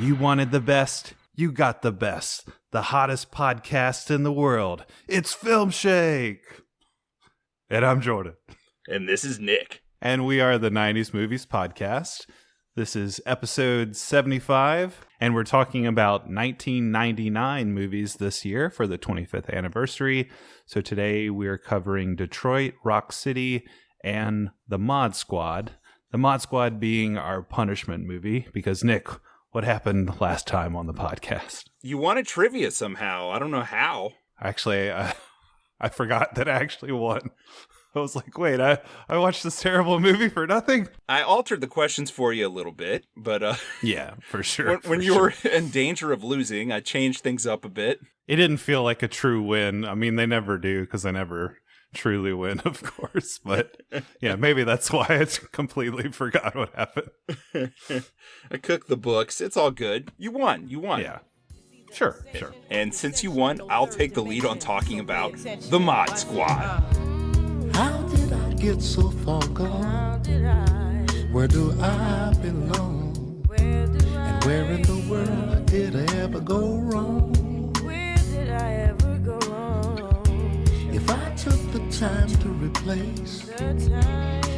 You wanted the best. You got the best. The hottest podcast in the world. It's Filmshake. And I'm Jordan. And this is Nick. And we are the 90s Movies Podcast. This is episode 75. And we're talking about 1999 movies this year for the 25th anniversary. So today we are covering Detroit, Rock City, and The Mod Squad. The Mod Squad being our punishment movie. Because Nick, what happened last time on the podcast? You wanted trivia somehow. I don't know how. Actually, I forgot that I actually won. I was like, wait, I watched this terrible movie for nothing? I altered the questions for you a little bit, but yeah, for sure. When you were in danger of losing, I changed things up a bit. It didn't feel like a true win. I mean, they never do, because I never truly win, of course. But yeah, maybe that's why I completely forgot what happened. I cooked the books. It's all good. You won. Yeah. Sure. And since you won, I'll take the lead on talking about The Mod Squad. How did I get so far gone? Where do I belong? And where in the world did I ever go wrong? If I took the time to replace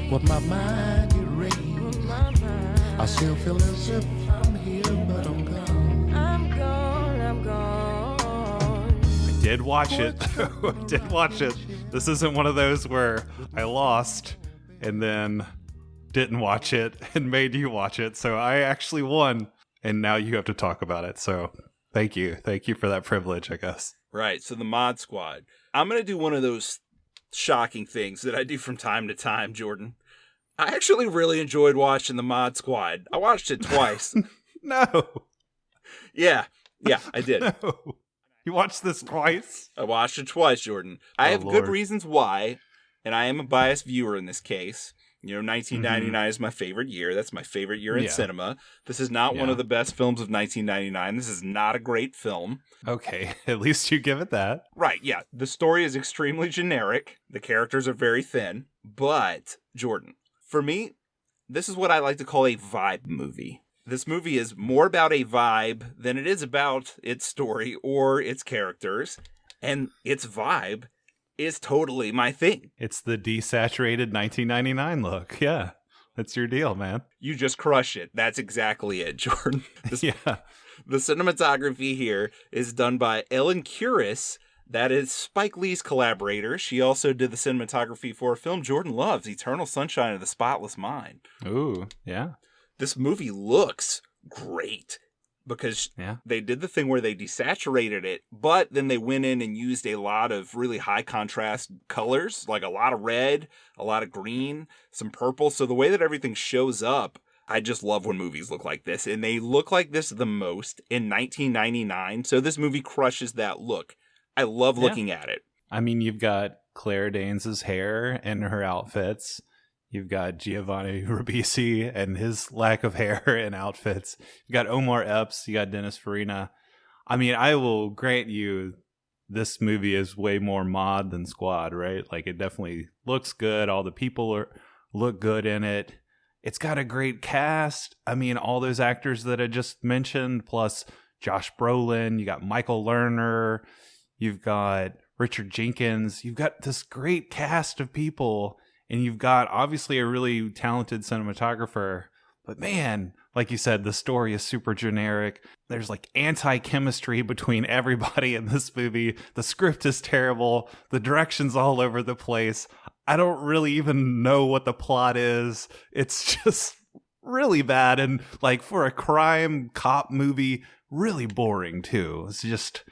what my mind erased, I still feel as if I'm here, but I'm gone. I'm gone. I did watch it. This isn't one of those where I lost and then didn't watch it and made you watch it. So I actually won, and now you have to talk about it. So thank you. Thank you for that privilege, I guess. Right, so The Mod Squad. I'm going to do one of those shocking things that I do from time to time, Jordan. I actually really enjoyed watching The Mod Squad. I watched it twice. No. Yeah, I did. No. You watched this twice? I watched it twice, Jordan. I have Lord. good reasons why, and I am a biased viewer in this case. You know, 1999 is my favorite year. That's my favorite year in cinema. This is not one of the best films of 1999. This is not a great film. Okay, at least you give it that. Right, yeah. The story is extremely generic. The characters are very thin. But, Jordan, for me, this is what I like to call a vibe movie. This movie is more about a vibe than it is about its story or its characters. And its vibe is totally my thing. It's the desaturated 1999 look. Yeah, that's your deal, man. You just crush it. That's exactly it, Jordan. Yeah. The cinematography here is done by Ellen Kuras. That is Spike Lee's collaborator. She also did the cinematography for a film Jordan loves, Eternal Sunshine of the Spotless Mind. Ooh, yeah. This movie looks great because they did the thing where they desaturated it, but then they went in and used a lot of really high contrast colors, like a lot of red, a lot of green, some purple. So the way that everything shows up, I just love when movies look like this. And they look like this the most in 1999. So this movie crushes that look. I love looking at it. I mean, you've got Claire Danes' hair and her outfits. You've got Giovanni Ribisi and his lack of hair and outfits. You got Omar Epps. You got Dennis Farina. I mean, I will grant you this movie is way more mod than squad, right? Like, it definitely looks good. All the people look good in it. It's got a great cast. I mean, all those actors that I just mentioned, plus Josh Brolin. You got Michael Lerner. You've got Richard Jenkins. You've got this great cast of people. And you've got, obviously, a really talented cinematographer. But man, like you said, the story is super generic. There's like anti-chemistry between everybody in this movie. The script is terrible. The direction's all over the place. I don't really even know what the plot is. It's just really bad. And like for a crime cop movie, really boring too. It's just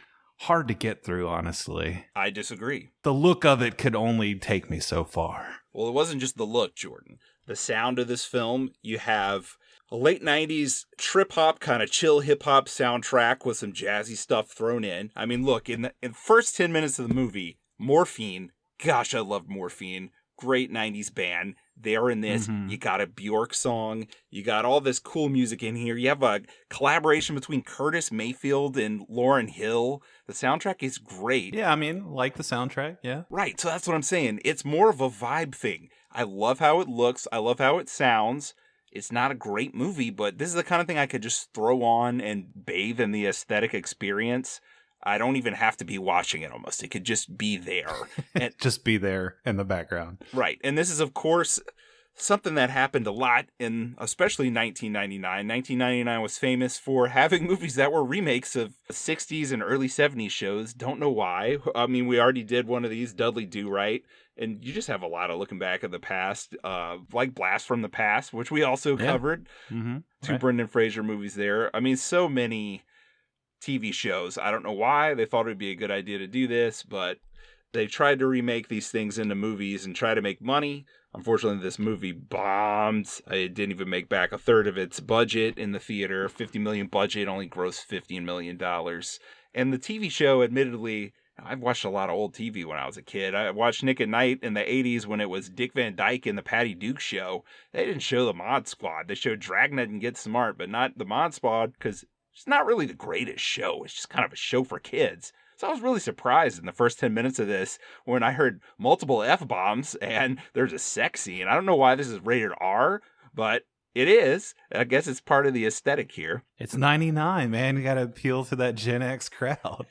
hard to get through, honestly. I disagree. The look of it could only take me so far. Well, it wasn't just the look, Jordan. The sound of this film, you have a late 90s trip-hop, kind of chill hip-hop soundtrack with some jazzy stuff thrown in. I mean, look, in the first 10 minutes of the movie, Morphine, gosh, I loved Morphine. Great 90s band. They're in this. You got a Bjork song. You got all this cool music in here. You have a collaboration between Curtis Mayfield and Lauryn Hill. The soundtrack is great. Yeah, I mean, like the soundtrack, yeah. Right, so that's what I'm saying. It's more of a vibe thing. I love how it looks. I love how it sounds. It's not a great movie, but this is the kind of thing I could just throw on and bathe in the aesthetic experience. I don't even have to be watching it almost. It could just be there. And Just be there in the background. right. And this is, of course, something that happened a lot in especially 1999. 1999 was famous for having movies that were remakes of 60s and early 70s shows. Don't know why. I mean, we already did one of these, Dudley Do-Right. And you just have a lot of looking back at the past, like Blast from the Past, which we also covered. Mm-hmm. Two Brendan Fraser movies there. I mean, so many TV shows. I don't know why they thought it would be a good idea to do this, but they tried to remake these things into movies and try to make money. Unfortunately, this movie bombed. It didn't even make back a third of its budget in the theater. $50 million budget, only grossed $15 million. And the TV show, admittedly, I've watched a lot of old TV when I was a kid. I watched Nick at Night in the 80s when it was Dick Van Dyke in the Patty Duke Show. They didn't show the Mod Squad. They showed Dragnet and Get Smart, but not the Mod Squad, because it's not really the greatest show. It's just kind of a show for kids. So I was really surprised in the first 10 minutes of this when I heard multiple F-bombs and there's a sex scene. I don't know why this is rated R, but it is. I guess it's part of the aesthetic here. It's 99, man. You got to appeal to that Gen X crowd.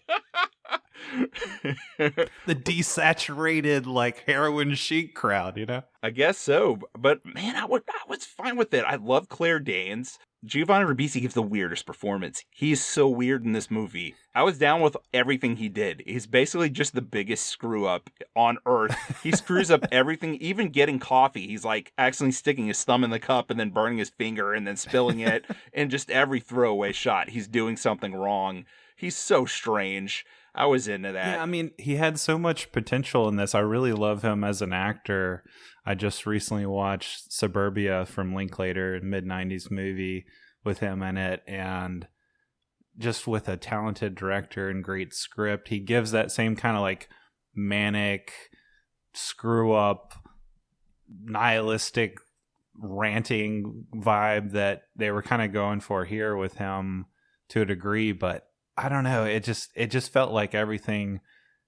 The desaturated, like, heroin chic crowd, you know? I guess so. But, man, I was fine with it. I love Claire Danes. Giovanni Ribisi gives the weirdest performance. He's so weird in this movie. I was down with everything he did. He's basically just the biggest screw up on earth. He screws up everything, even getting coffee. He's like accidentally sticking his thumb in the cup and then burning his finger and then spilling it. And just every throwaway shot, he's doing something wrong. He's so strange. I was into that. Yeah, I mean, he had so much potential in this. I really love him as an actor. I just recently watched Suburbia from Linklater, a mid-90s movie with him in it, and just with a talented director and great script, he gives that same kind of like manic, screw-up, nihilistic, ranting vibe that they were kind of going for here with him to a degree, but I don't know. It just felt like everything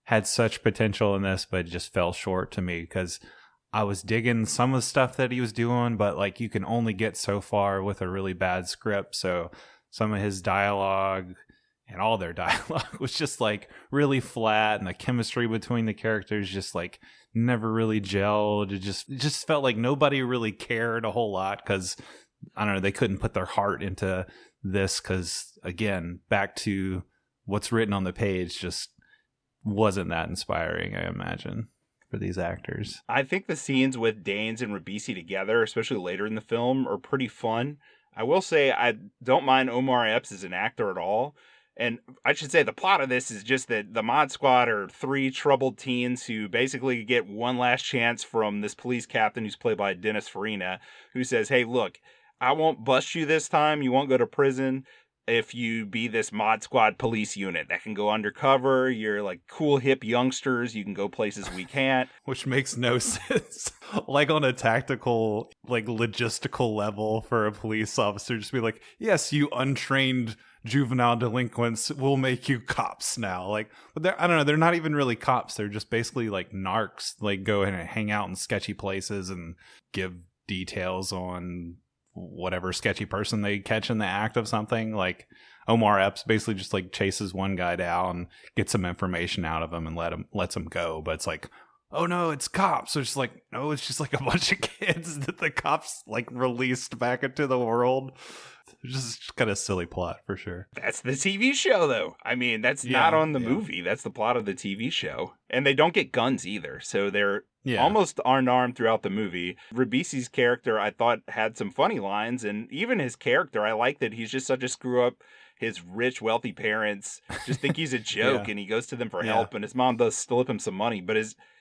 had such potential in this, but it just fell short to me because I was digging some of the stuff that he was doing, but like you can only get so far with a really bad script. So some of his dialogue and all their dialogue was just like really flat, and the chemistry between the characters just like never really gelled. It just felt like nobody really cared a whole lot because I don't know, they couldn't put their heart into this because, again, back to what's written on the page just wasn't that inspiring, I imagine, for these actors. I think the scenes with Danes and Ribisi together, especially later in the film, are pretty fun. I will say I don't mind Omar Epps as an actor at all. And I should say the plot of this is just that the Mod Squad are three troubled teens who basically get one last chance from this police captain who's played by Dennis Farina, who says, hey, look, I won't bust you this time. You won't go to prison if you be this Mod Squad police unit that can go undercover. You're like cool, hip youngsters. You can go places we can't. Which makes no sense. Like on a tactical, like logistical level for a police officer, just be like, yes, you untrained juvenile delinquents, will make you cops now. Like, but I don't know, they're not even really cops. They're just basically like narcs. Like go in and hang out in sketchy places and give details on whatever sketchy person they catch in the act of something. Like Omar Epps basically just like chases one guy down, gets some information out of him and lets him go. But it's like, oh no, it's cops. So it's like, no, it's just like a bunch of kids that the cops like released back into the world. It's just kind of silly plot for sure. That's the TV show though. I mean, that's not on the movie. That's the plot of the TV show. And they don't get guns either. So they're almost unarmed throughout the movie. Ribisi's character, I thought, had some funny lines. And even his character, I like that he's just such a screw up. His rich, wealthy parents just think he's a joke and he goes to them for help. And his mom does slip him some money. But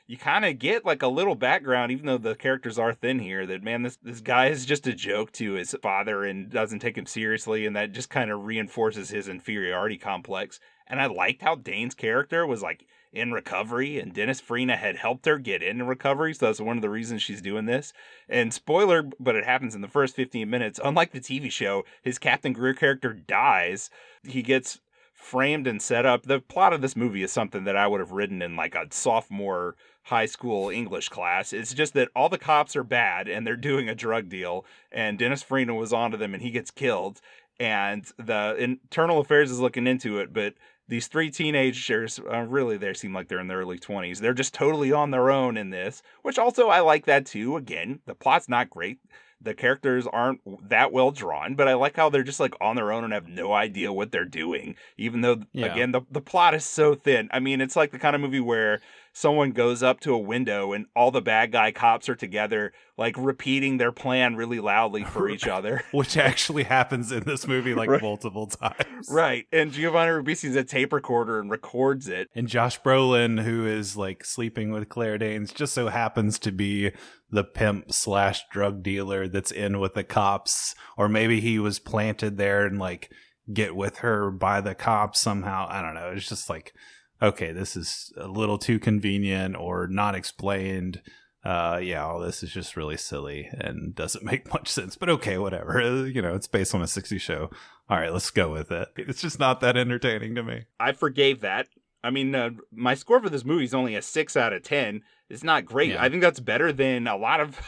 you kind of get like a little background, even though the characters are thin here, that, man, this guy is just a joke to his father and doesn't take him seriously. And that just kind of reinforces his inferiority complex. And I liked how Dane's character was like in recovery, and Dennis Farina had helped her get into recovery. So that's one of the reasons she's doing this. And spoiler, but it happens in the first 15 minutes. Unlike the TV show, his Captain Greer character dies. He gets framed and set up. The plot of this movie is something that I would have written in like a sophomore high school English class. It's just that all the cops are bad and they're doing a drug deal, and Dennis Farina was onto them and he gets killed, and the internal affairs is looking into it, but these three teenagers, really, they seem like they're in their early 20s. They're just totally on their own in this, which also I like that too. Again, the plot's not great. The characters aren't that well drawn, but I like how they're just like on their own and have no idea what they're doing, even though, again, the plot is so thin. I mean, it's like the kind of movie where someone goes up to a window and all the bad guy cops are together, like repeating their plan really loudly for each other. Which actually happens in this movie like multiple times. Right. And Giovanni Ribisi's a tape recorder and records it. And Josh Brolin, who is like sleeping with Claire Danes, just so happens to be the pimp / drug dealer that's in with the cops. Or maybe he was planted there and like get with her by the cops somehow. I don't know. It's just like, okay, this is a little too convenient or not explained. All this is just really silly and doesn't make much sense. But okay, whatever. You know, it's based on a 60s show. All right, let's go with it. It's just not that entertaining to me. I forgave that. I mean, my score for this movie is only a 6 out of 10. It's not great. Yeah. I think that's better than a lot of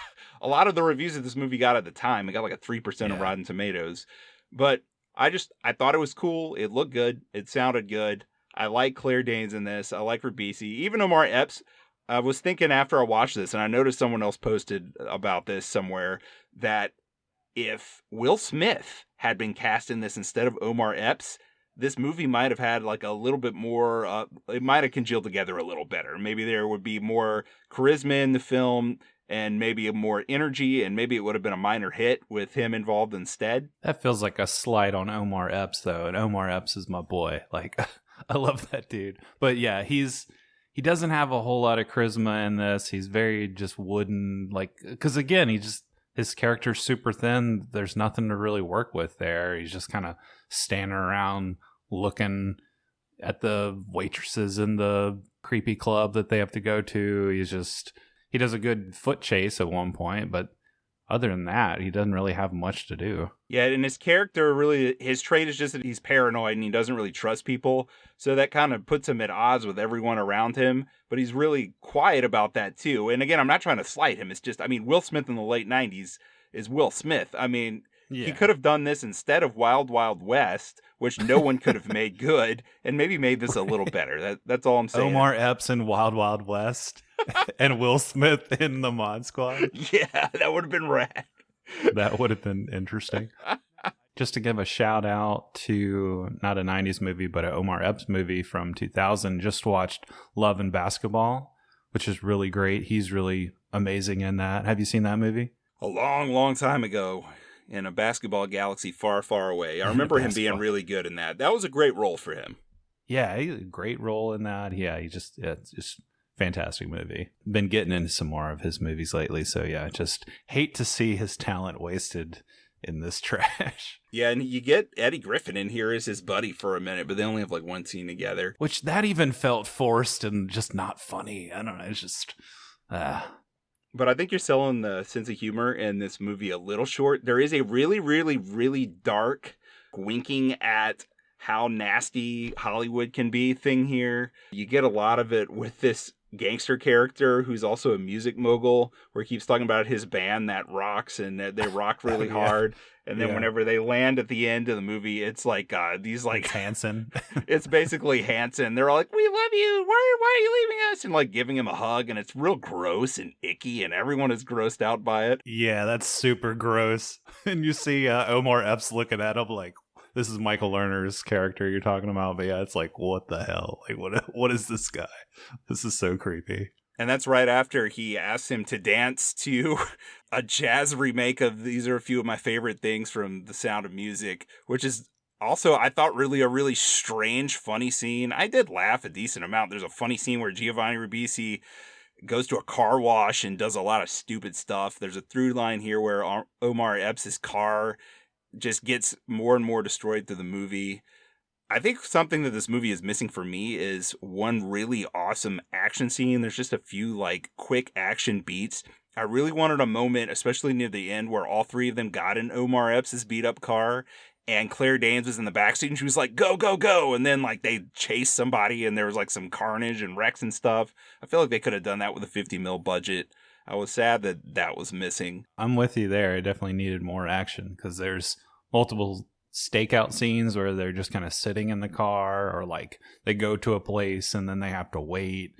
the reviews that this movie got at the time. It got like a 3% of Rotten Tomatoes. But I thought it was cool. It looked good. It sounded good. I like Claire Danes in this. I like Ribisi. Even Omar Epps. I was thinking after I watched this, and I noticed someone else posted about this somewhere, that if Will Smith had been cast in this instead of Omar Epps, this movie might have had like a little bit more, it might have congealed together a little better. Maybe there would be more charisma in the film and maybe more energy, and maybe it would have been a minor hit with him involved instead. That feels like a slight on Omar Epps, though, and Omar Epps is my boy. Like, I love that dude. But yeah, he doesn't have a whole lot of charisma in this. He's very just wooden, like, because again, his character's super thin. There's nothing to really work with there. He's just kind of standing around looking at the waitresses in the creepy club that they have to go to. He does a good foot chase at one point, but other than that, he doesn't really have much to do. Yeah, and his character really, his trait is just that he's paranoid and he doesn't really trust people. So that kind of puts him at odds with everyone around him. But he's really quiet about that too. And again, I'm not trying to slight him. It's just, I mean, Will Smith in the late 90s is Will Smith. I mean, he could have done this instead of Wild Wild West, which no one could have made good, and maybe made this a little better. That's all I'm saying. Omar Epps in Wild Wild West and Will Smith in the Mod Squad. Yeah, that would have been rad. That would have been interesting. Just to give a shout out to not a 90s movie, but an Omar Epps movie from 2000. Just watched Love and Basketball, which is really great. He's really amazing in that. Have you seen that movie? A long, long time ago. In a basketball galaxy far, far away. I remember him being really good in that. That was a great role for him. Yeah, he had a great role in that. Yeah, it's just fantastic movie. Been getting into some more of his movies lately, so yeah, just hate to see his talent wasted in this trash. Yeah, and you get Eddie Griffin in here as his buddy for a minute, but they only have like one scene together. Which that even felt forced and just not funny. I don't know, it's just... But I think you're selling the sense of humor in this movie a little short. There is a really, really, really dark winking at how nasty Hollywood can be thing here. You get a lot of it with this gangster character who's also a music mogul, where he keeps talking about his band that rocks and that they rock really hard. And then whenever they land at the end of the movie, it's like these like it's Hanson. It's basically Hanson. They're all like, "We love you. Why are you leaving us?" And like giving him a hug, and it's real gross and icky, and everyone is grossed out by it. Yeah, that's super gross. And you see Omar Epps looking at him like, this is Michael Lerner's character you're talking about, but yeah, it's like, what the hell? Like, what is this guy? This is so creepy. And that's right after he asks him to dance to a jazz remake of These Are a Few of My Favorite Things from The Sound of Music, which is also, I thought, really a really strange, funny scene. I did laugh a decent amount. There's a funny scene where Giovanni Ribisi goes to a car wash and does a lot of stupid stuff. There's a through line here where Omar Epps' car just gets more and more destroyed through the movie. I think something that this movie is missing for me is one really awesome action scene. There's just a few like quick action beats. I really wanted a moment, especially near the end, where all three of them got in Omar Epps' beat up car and Claire Danes was in the backseat, and she was like, go, go, go. And then, like, they chased somebody, and there was, like, some carnage and wrecks and stuff. I feel like they could have done that with a 50 mil budget. I was sad that that was missing. I'm with you there. It definitely needed more action because there's multiple stakeout scenes where they're just kind of sitting in the car, or like they go to a place and then they have to wait.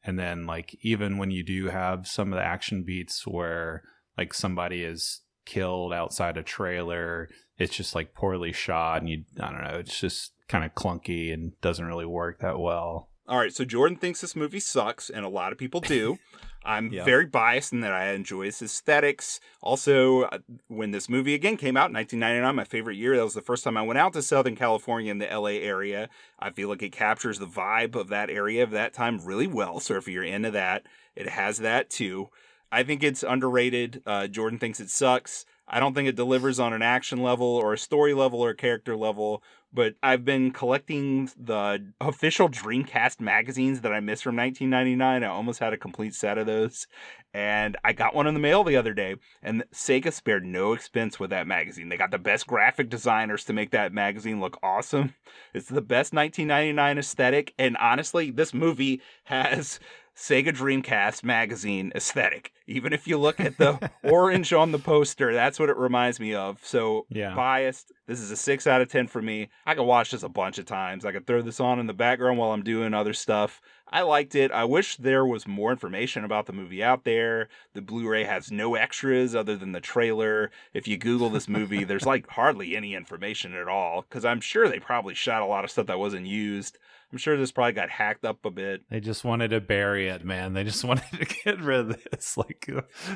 And then like even when you do have some of the action beats where like somebody is killed outside a trailer, it's just like poorly shot, and I don't know, it's just kind of clunky and doesn't really work that well. All right, so Jordan thinks this movie sucks, and a lot of people do. I'm very biased in that I enjoy its aesthetics. Also, when this movie again came out in 1999, my favorite year, that was the first time I went out to Southern California in the LA area. I feel like it captures the vibe of that area of that time really well. So if you're into that, it has that too. I think it's underrated. Jordan thinks it sucks. I don't think it delivers on an action level or a story level or a character level, but I've been collecting the official Dreamcast magazines that I missed from 1999. I almost had a complete set of those, and I got one in the mail the other day, and Sega spared no expense with that magazine. They got the best graphic designers to make that magazine look awesome. It's the best 1999 aesthetic, and honestly, this movie has Sega Dreamcast magazine aesthetic. Even if you look at the orange on the poster, that's what it reminds me of. So biased. This is a 6 out of 10 for me. I could watch this a bunch of times. I could throw this on in the background while I'm doing other stuff. I liked it. I wish there was more information about the movie out there. The Blu-ray has no extras other than the trailer. If you Google this movie, there's like hardly any information at all, because I'm sure they probably shot a lot of stuff that wasn't used. I'm sure this probably got hacked up a bit. They just wanted to bury it, man. They just wanted to get rid of this. Like,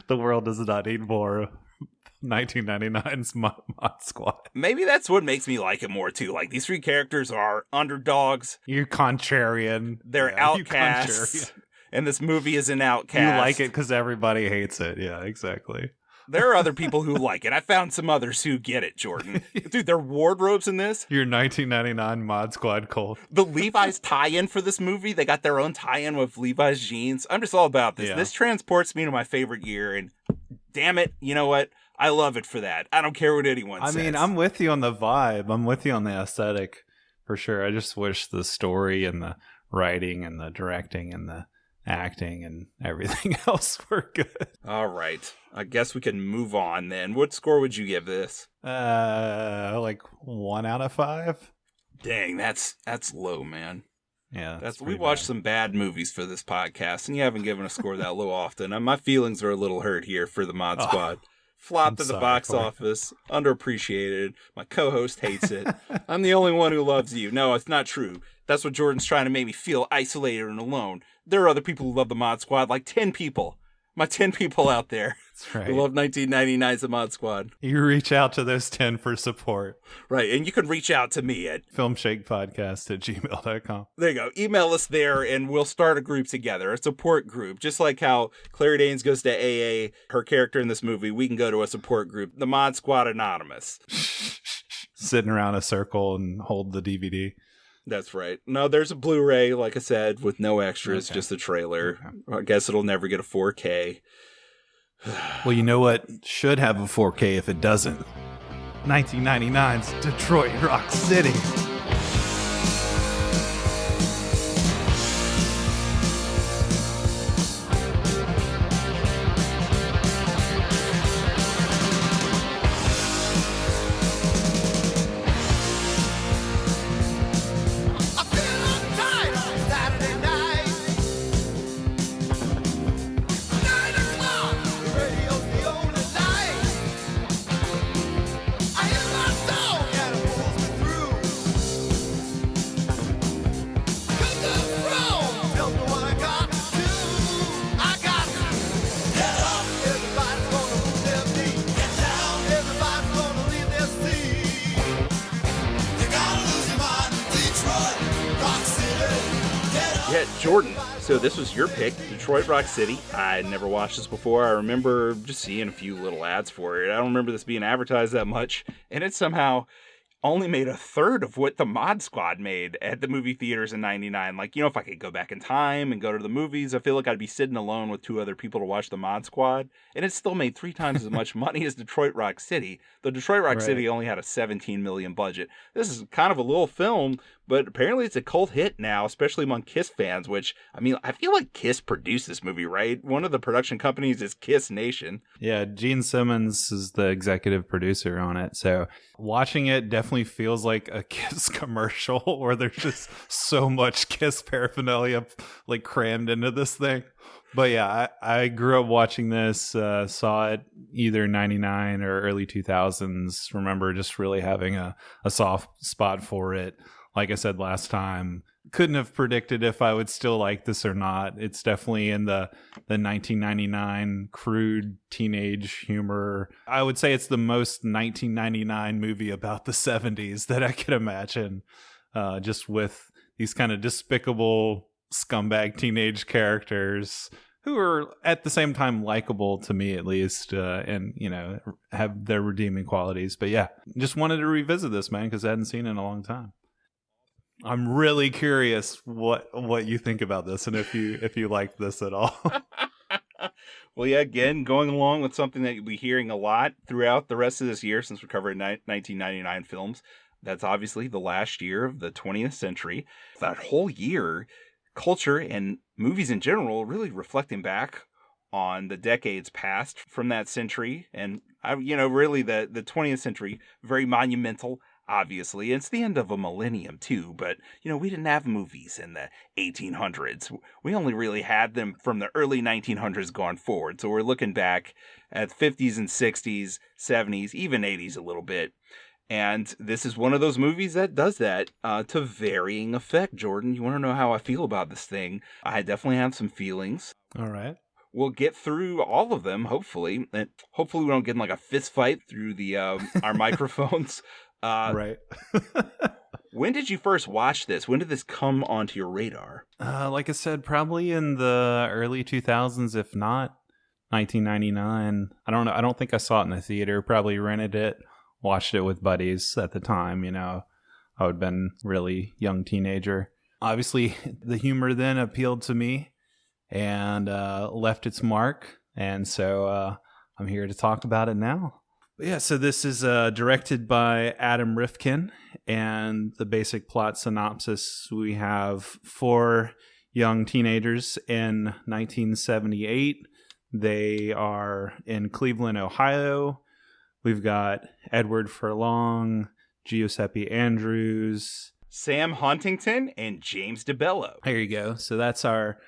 the world does not need more 1999's Mod Squad. Maybe that's what makes me like it more, too. Like, these three characters are underdogs. You're contrarian. They're outcasts. And this movie is an outcast. You like it because everybody hates it. Yeah, exactly. There are other people who like it. I found some others who get it, Jordan. Dude, their wardrobes in this. Your 1999 Mod Squad cult. The Levi's tie-in for this movie. They got their own tie-in with Levi's jeans. I'm just all about this. Yeah. This transports me to my favorite year, and damn it, you know what? I love it for that. I don't care what anyone says. I mean, I'm with you on the vibe. I'm with you on the aesthetic, for sure. I just wish the story and the writing and the directing and the acting and everything else were good. All right. I guess we can move on then. What score would you give this? Like 1 out of 5. Dang, that's low, man. Yeah, we watched some bad movies for this podcast, and you haven't given a score that low often. And my feelings are a little hurt here for the Mod Squad. Flopped at the box office, underappreciated. My co-host hates it. I'm the only one who loves you. No, it's not true. That's what Jordan's trying to make me feel isolated and alone. There are other people who love the Mod Squad, like 10 people. My 10 people out there. That's right. Who love 1999's The Mod Squad. You reach out to those 10 for support. Right, and you can reach out to me at filmshakepodcast@gmail.com. There you go. Email us there, and we'll start a group together, a support group. Just like how Claire Danes goes to AA, her character in this movie, we can go to a support group, the Mod Squad Anonymous. Sitting around a circle and hold the DVD. That's right. No, there's a Blu-ray, like I said, with no extras, just a trailer. Okay. I guess it'll never get a 4K. Well, you know what should have a 4K if it doesn't? 1999's Detroit Rock City. Jordan, so this was your pick, Detroit Rock City. I never watched this before. I remember just seeing a few little ads for it. I don't remember this being advertised that much. And it somehow, only made a third of what the Mod Squad made at the movie theaters in 99. Like, if I could go back in time and go to the movies, I feel like I'd be sitting alone with 2 other people to watch the Mod Squad. And it still made 3 times as much money as Detroit Rock City. The Detroit Rock Right. City only had a $17 million budget. This is kind of a little film, but apparently it's a cult hit now, especially among Kiss fans, which, I mean, I feel like Kiss produced this movie, right? One of the production companies is Kiss Nation. Yeah, Gene Simmons is the executive producer on it. So watching it definitely feels like a Kiss commercial where there's just so much Kiss paraphernalia like crammed into this thing. But yeah, I grew up watching this, saw it either 99 or early 2000s. Remember just really having a soft spot for it. Like I said last time, couldn't have predicted if I would still like this or not. It's definitely in the 1999 crude teenage humor. I would say it's the most 1999 movie about the 70s that I could imagine, just with these kind of despicable scumbag teenage characters who are at the same time likable to me, at least, and have their redeeming qualities. But yeah, just wanted to revisit this, man, because I hadn't seen it in a long time. I'm really curious what you think about this and if you like this at all. Well, yeah, again, going along with something that you'll be hearing a lot throughout the rest of this year since we're covering 1999 films. That's obviously the last year of the 20th century. That whole year, culture and movies in general really reflecting back on the decades past from that century. And, really the 20th century, very monumental. Obviously, it's the end of a millennium too, but we didn't have movies in the 1800s. We only really had them from the early 1900s going forward. So we're looking back at 50s and 60s, 70s, even 80s a little bit. And this is one of those movies that does that to varying effect. Jordan, you want to know how I feel about this thing? I definitely have some feelings. All right. We'll get through all of them, hopefully. And hopefully we don't get in like a fist fight through the our microphones. Right. When did you first watch this? When did this come onto your radar? Like I said, probably in the early 2000s, if not 1999. I don't know. I don't think I saw it in the theater. Probably rented it, watched it with buddies at the time. I would have been really young teenager. Obviously, the humor then appealed to me and left its mark. And so I'm here to talk about it now. Yeah, so this is directed by Adam Rifkin, and the basic plot synopsis, we have 4 young teenagers in 1978. They are in Cleveland, Ohio. We've got Edward Furlong, Giuseppe Andrews, Sam Huntington, and James DeBello. There you go. So that's our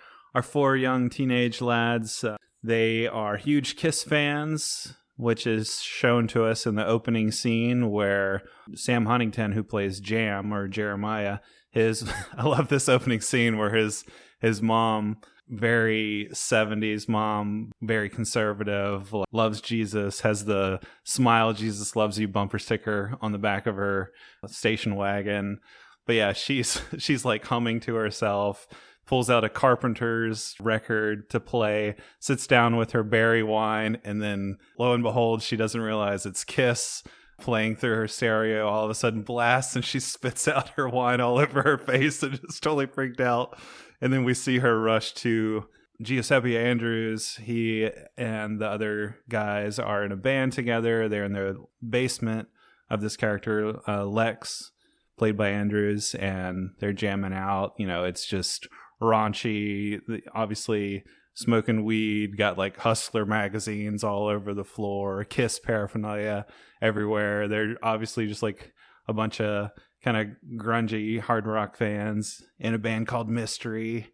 4 young teenage lads. They are huge Kiss fans, which is shown to us in the opening scene where Sam Huntington, who plays Jam or Jeremiah, I love this opening scene where his mom, very 70s mom, very conservative, loves Jesus, has the "Smile, Jesus loves you" bumper sticker on the back of her station wagon. But yeah, she's like humming to herself, pulls out a Carpenter's record to play, sits down with her berry wine, and then lo and behold, she doesn't realize it's Kiss playing through her stereo. All of a sudden blasts and she spits out her wine all over her face and is totally freaked out. And then we see her rush to Giuseppe Andrews. He and the other guys are in a band together. They're in the basement of this character, Lex, played by Andrews, and they're jamming out. It's just raunchy, obviously smoking weed, got like Hustler magazines all over the floor, Kiss paraphernalia everywhere. They're obviously just like a bunch of kind of grungy hard rock fans in a band called Mystery,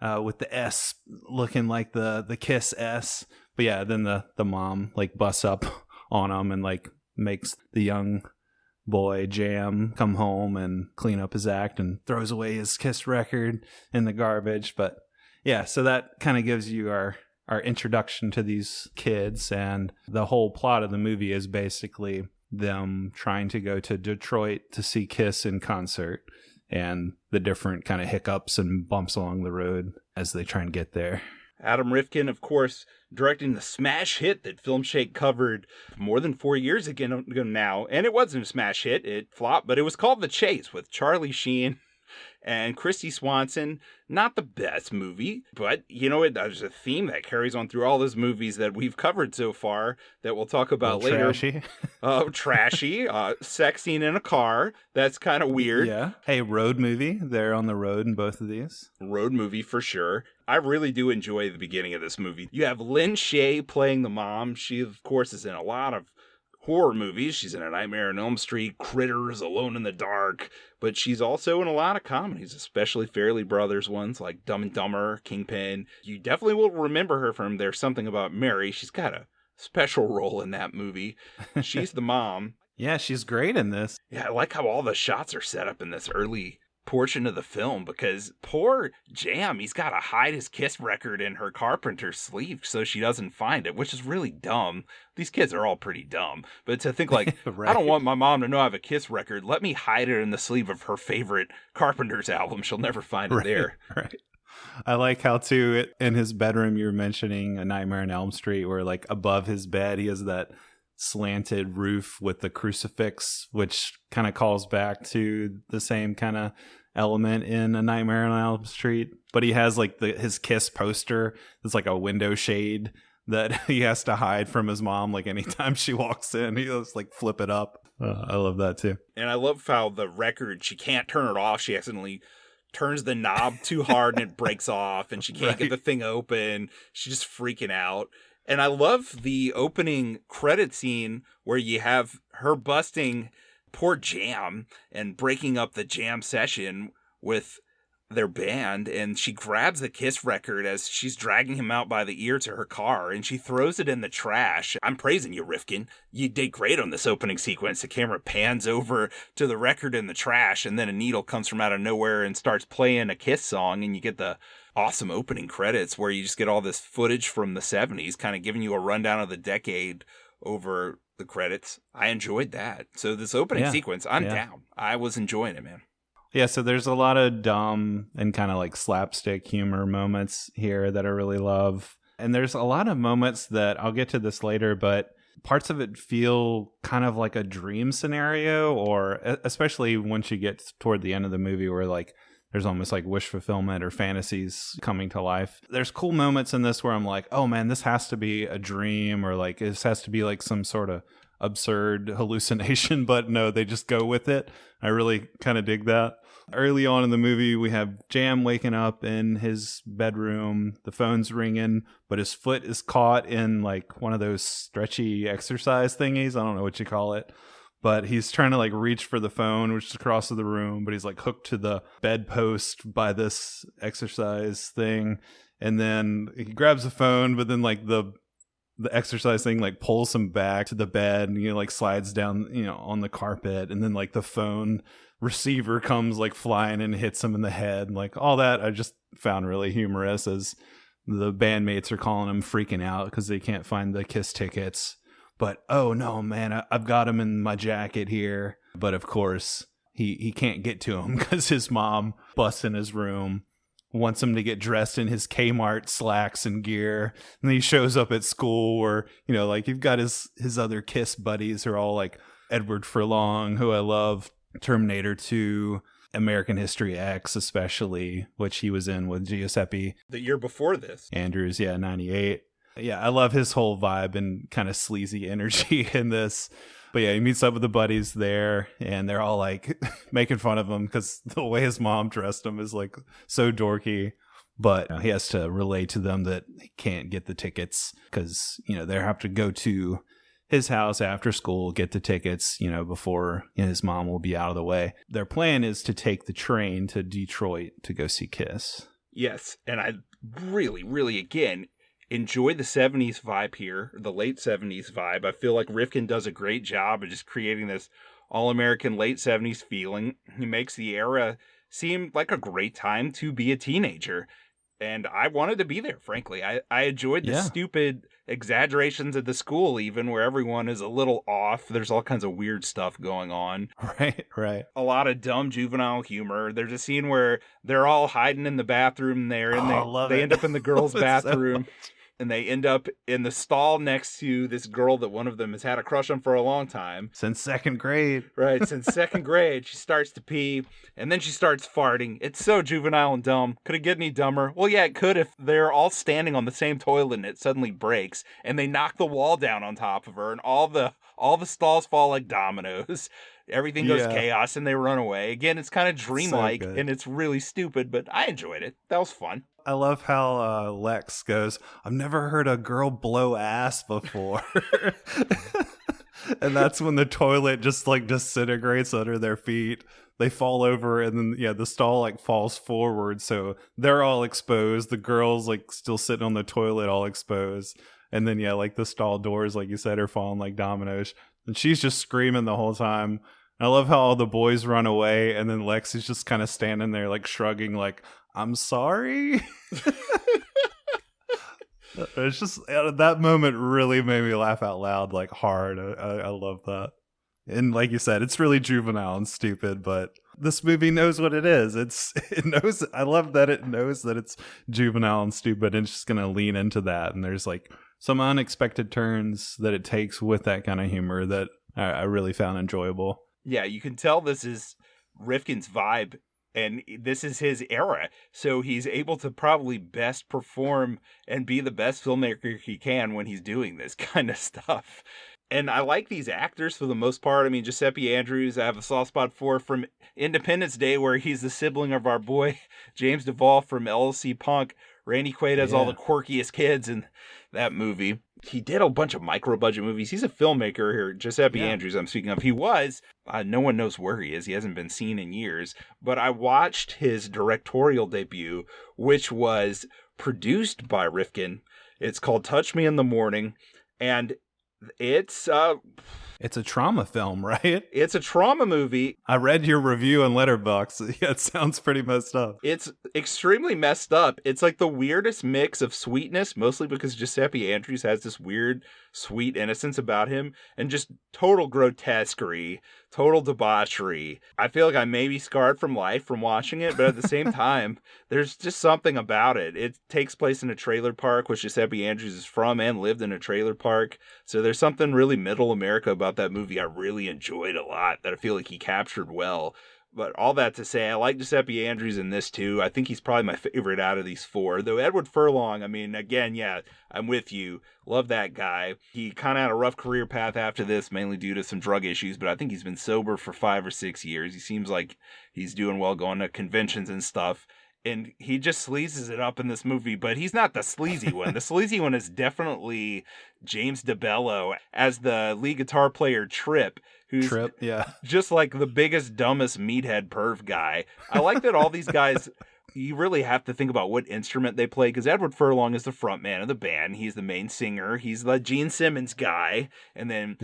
with the S looking like the Kiss S. But yeah, then the mom like busts up on them and like makes the young boy Jam come home and clean up his act and throws away his Kiss record in the garbage. But yeah, so that kind of gives you our introduction to these kids, and the whole plot of the movie is basically them trying to go to Detroit to see Kiss in concert and the different kind of hiccups and bumps along the road as they try and get there. Adam Rifkin, of course, directing the smash hit that Filmshake covered more than 4 years ago now. And it wasn't a smash hit. It flopped, but it was called The Chase with Charlie Sheen and Christy Swanson. Not the best movie, but there's a theme that carries on through all those movies that we've covered so far that we'll talk about later. Trashy. Trashy. Sex scene in a car. That's kind of weird. Yeah. Hey, road movie. They're on the road in both of these. Road movie for sure. I really do enjoy the beginning of this movie. You have Lynn Shay playing the mom. She, of course, is in a lot of horror movies. She's in A Nightmare on Elm Street, Critters, Alone in the Dark, but she's also in a lot of comedies, especially Fairley Brothers ones like Dumb and Dumber, Kingpin. You definitely will remember her from There's Something About Mary. She's got a special role in that movie. She's the mom. Yeah, she's great in this. Yeah, I like how all the shots are set up in this early portion of the film, because poor Jam, he's got to hide his Kiss record in her carpenter's sleeve so she doesn't find it, which is really dumb. These kids are all pretty dumb, but to think like, Right. I don't want my mom to know I have a Kiss record. Let me hide it in the sleeve of her favorite Carpenter's album. She'll never find it there. Right. I like how, too, in his bedroom, you were mentioning A Nightmare on Elm Street, where, like, above his bed, he has that slanted roof with the crucifix, which kind of calls back to the same kind of element in A Nightmare on Elm Street. But he has, like, his Kiss poster. It's like a window shade that he has to hide from his mom. Like, anytime she walks in, he just, like, flip it up. I love that, too. And I love how the record, she can't turn it off. She accidentally turns the knob too hard and it breaks off, and she can't get the thing open. She's just freaking out. And I love the opening credit scene where you have her busting poor Jam and breaking up the jam session with their band, and she grabs the Kiss record as she's dragging him out by the ear to her car, and she throws it in the trash. I'm praising you, Rifkin. You did great on this opening sequence. The camera pans over to the record in the trash, and then a needle comes from out of nowhere and starts playing a Kiss song, and you get the awesome opening credits where you just get all this footage from the 70s, kind of giving you a rundown of the decade over the credits. I enjoyed that. So this opening sequence, I'm down. I was enjoying it, man. Yeah, so there's a lot of dumb and kind of like slapstick humor moments here that I really love. And there's a lot of moments that I'll get to this later, but parts of it feel kind of like a dream scenario, or especially once you get toward the end of the movie where like there's almost like wish fulfillment or fantasies coming to life. There's cool moments in this where I'm like, oh man, this has to be a dream, or like this has to be like some sort of absurd hallucination, but no, they just go with it. I really kind of dig that. Early on in the movie, we have Jam waking up in his bedroom. The phone's ringing, but his foot is caught in like one of those stretchy exercise thingies. I don't know what you call it, but he's trying to like reach for the phone, which is across the room, but he's like hooked to the bedpost by this exercise thing. And then he grabs the phone, but then like the exercise thing like pulls him back to the bed, and like slides down, on the carpet, and then like the phone receiver comes like flying and hits him in the head, and like all that I just found really humorous as the bandmates are calling him freaking out because they can't find the Kiss tickets. But oh no, man, I've got him in my jacket here. But of course he can't get to him because his mom busts in his room, wants him to get dressed in his Kmart slacks and gear. And then he shows up at school where, like you've got his other Kiss buddies who are all like Edward Furlong, who I love, Terminator 2, American History X especially, which he was in with Giuseppe. The year before this. Andrews, 98. Yeah, I love his whole vibe and kind of sleazy energy in this. But yeah, he meets up with the buddies there, and they're all like making fun of him because the way his mom dressed him is like so dorky. But he has to relay to them that he can't get the tickets because, they have to go to his house after school, get the tickets, before his mom will be out of the way. Their plan is to take the train to Detroit to go see Kiss. Yes, and I really, really, again, enjoy the 70s vibe here, the late 70s vibe. I feel like Rifkin does a great job of just creating this all-American late 70s feeling. He makes the era seem like a great time to be a teenager. And I wanted to be there, frankly. I enjoyed the stupid exaggerations at the school, even where everyone is a little off. There's all kinds of weird stuff going on. Right. A lot of dumb juvenile humor. There's a scene where they're all hiding in the bathroom there, and I love they it. end up in the girls' Love it so bathroom. much. And they end up in the stall next to this girl that one of them has had a crush on for a long time. Since second grade. Right, since second grade. She starts to pee, and then she starts farting. It's so juvenile and dumb. Could it get any dumber? Well, yeah, it could if they're all standing on the same toilet and it suddenly breaks, and they knock the wall down on top of her, and all the stalls fall like dominoes. Everything goes chaos, and they run away. Again, it's kind of dreamlike, and it's really stupid, but I enjoyed it. That was fun. I love how Lex goes, I've never heard a girl blow ass before. And that's when the toilet just like disintegrates under their feet. They fall over, and then the stall like falls forward, so they're all exposed. The girls like still sitting on the toilet, all exposed. And then like the stall doors, like you said, are falling like dominoes. And she's just screaming the whole time. I love how all the boys run away, and then Lex is just kind of standing there like shrugging, like, I'm sorry. It's just, that moment really made me laugh out loud, like hard. I love that. And like you said, it's really juvenile and stupid, but this movie knows what it is. It knows. I love that it knows that it's juvenile and stupid, and it's just gonna lean into that. And there's like some unexpected turns that it takes with that kind of humor that I really found enjoyable. Yeah, you can tell this is Rifkin's vibe, and this is his era. So he's able to probably best perform and be the best filmmaker he can when he's doing this kind of stuff. And I like these actors for the most part. I mean, Giuseppe Andrews, I have a soft spot for from Independence Day, where he's the sibling of our boy James Duvall from LLC Punk. Randy Quaid has all the quirkiest kids in that movie. He did a bunch of micro-budget movies. He's a filmmaker here. Giuseppe Andrews, I'm speaking of. He was. No one knows where he is. He hasn't been seen in years. But I watched his directorial debut, which was produced by Rifkin. It's called Touch Me in the Morning. And it's a trauma film, right? It's a trauma movie. I read your review on Letterboxd. Yeah, it sounds pretty messed up. It's extremely messed up. It's like the weirdest mix of sweetness, mostly because Giuseppe Andrews has this weird, sweet innocence about him, and just total grotesquerie, total debauchery. I feel like I may be scarred from life from watching it, but at the same time, there's just something about it. It takes place in a trailer park, which Giuseppe Andrews is from and lived in a trailer park. So there's something really middle America about that movie I really enjoyed a lot that I feel like he captured well. But all that to say, I like Giuseppe Andrews in this too. I think he's probably my favorite out of these four. Though Edward Furlong, I mean, again, I'm with you. Love that guy. He kind of had a rough career path after this, mainly due to some drug issues, but I think he's been sober for 5 or 6 years. He seems like he's doing well, going to conventions and stuff. And he just sleazes it up in this movie, but he's not the sleazy one. The sleazy one is definitely James DeBello as the lead guitar player Trip, who's just like the biggest, dumbest meathead perv guy. I like that all these guys, you really have to think about what instrument they play, because Edward Furlong is the front man of the band. He's the main singer. He's the Gene Simmons guy. And then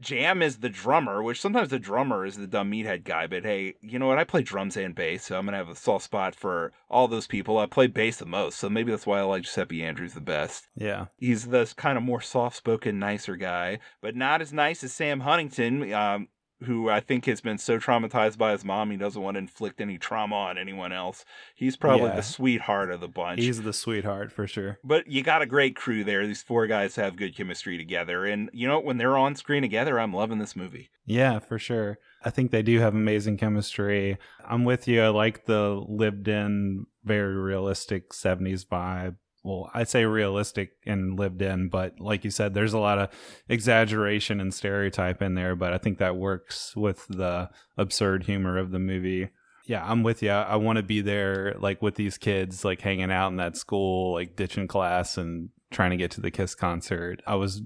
Jam is the drummer, which sometimes the drummer is the dumb meathead guy. But hey, you know what? I play drums and bass, so I'm going to have a soft spot for all those people. I play bass the most, so maybe that's why I like Giuseppe Andrews the best. Yeah. He's the kind of more soft-spoken, nicer guy, but not as nice as Sam Huntington, who I think has been so traumatized by his mom, he doesn't want to inflict any trauma on anyone else. He's probably the sweetheart of the bunch. He's the sweetheart for sure. But you got a great crew there. These four guys have good chemistry together. And you know, when they're on screen together, I'm loving this movie. Yeah, for sure. I think they do have amazing chemistry. I'm with you. I like the lived in, very realistic 70s vibe. Well, I'd say realistic and lived in, but like you said, there's a lot of exaggeration and stereotype in there, but I think that works with the absurd humor of the movie. Yeah, I'm with you. I want to be there, like with these kids, like hanging out in that school, like ditching class and trying to get to the Kiss concert. I was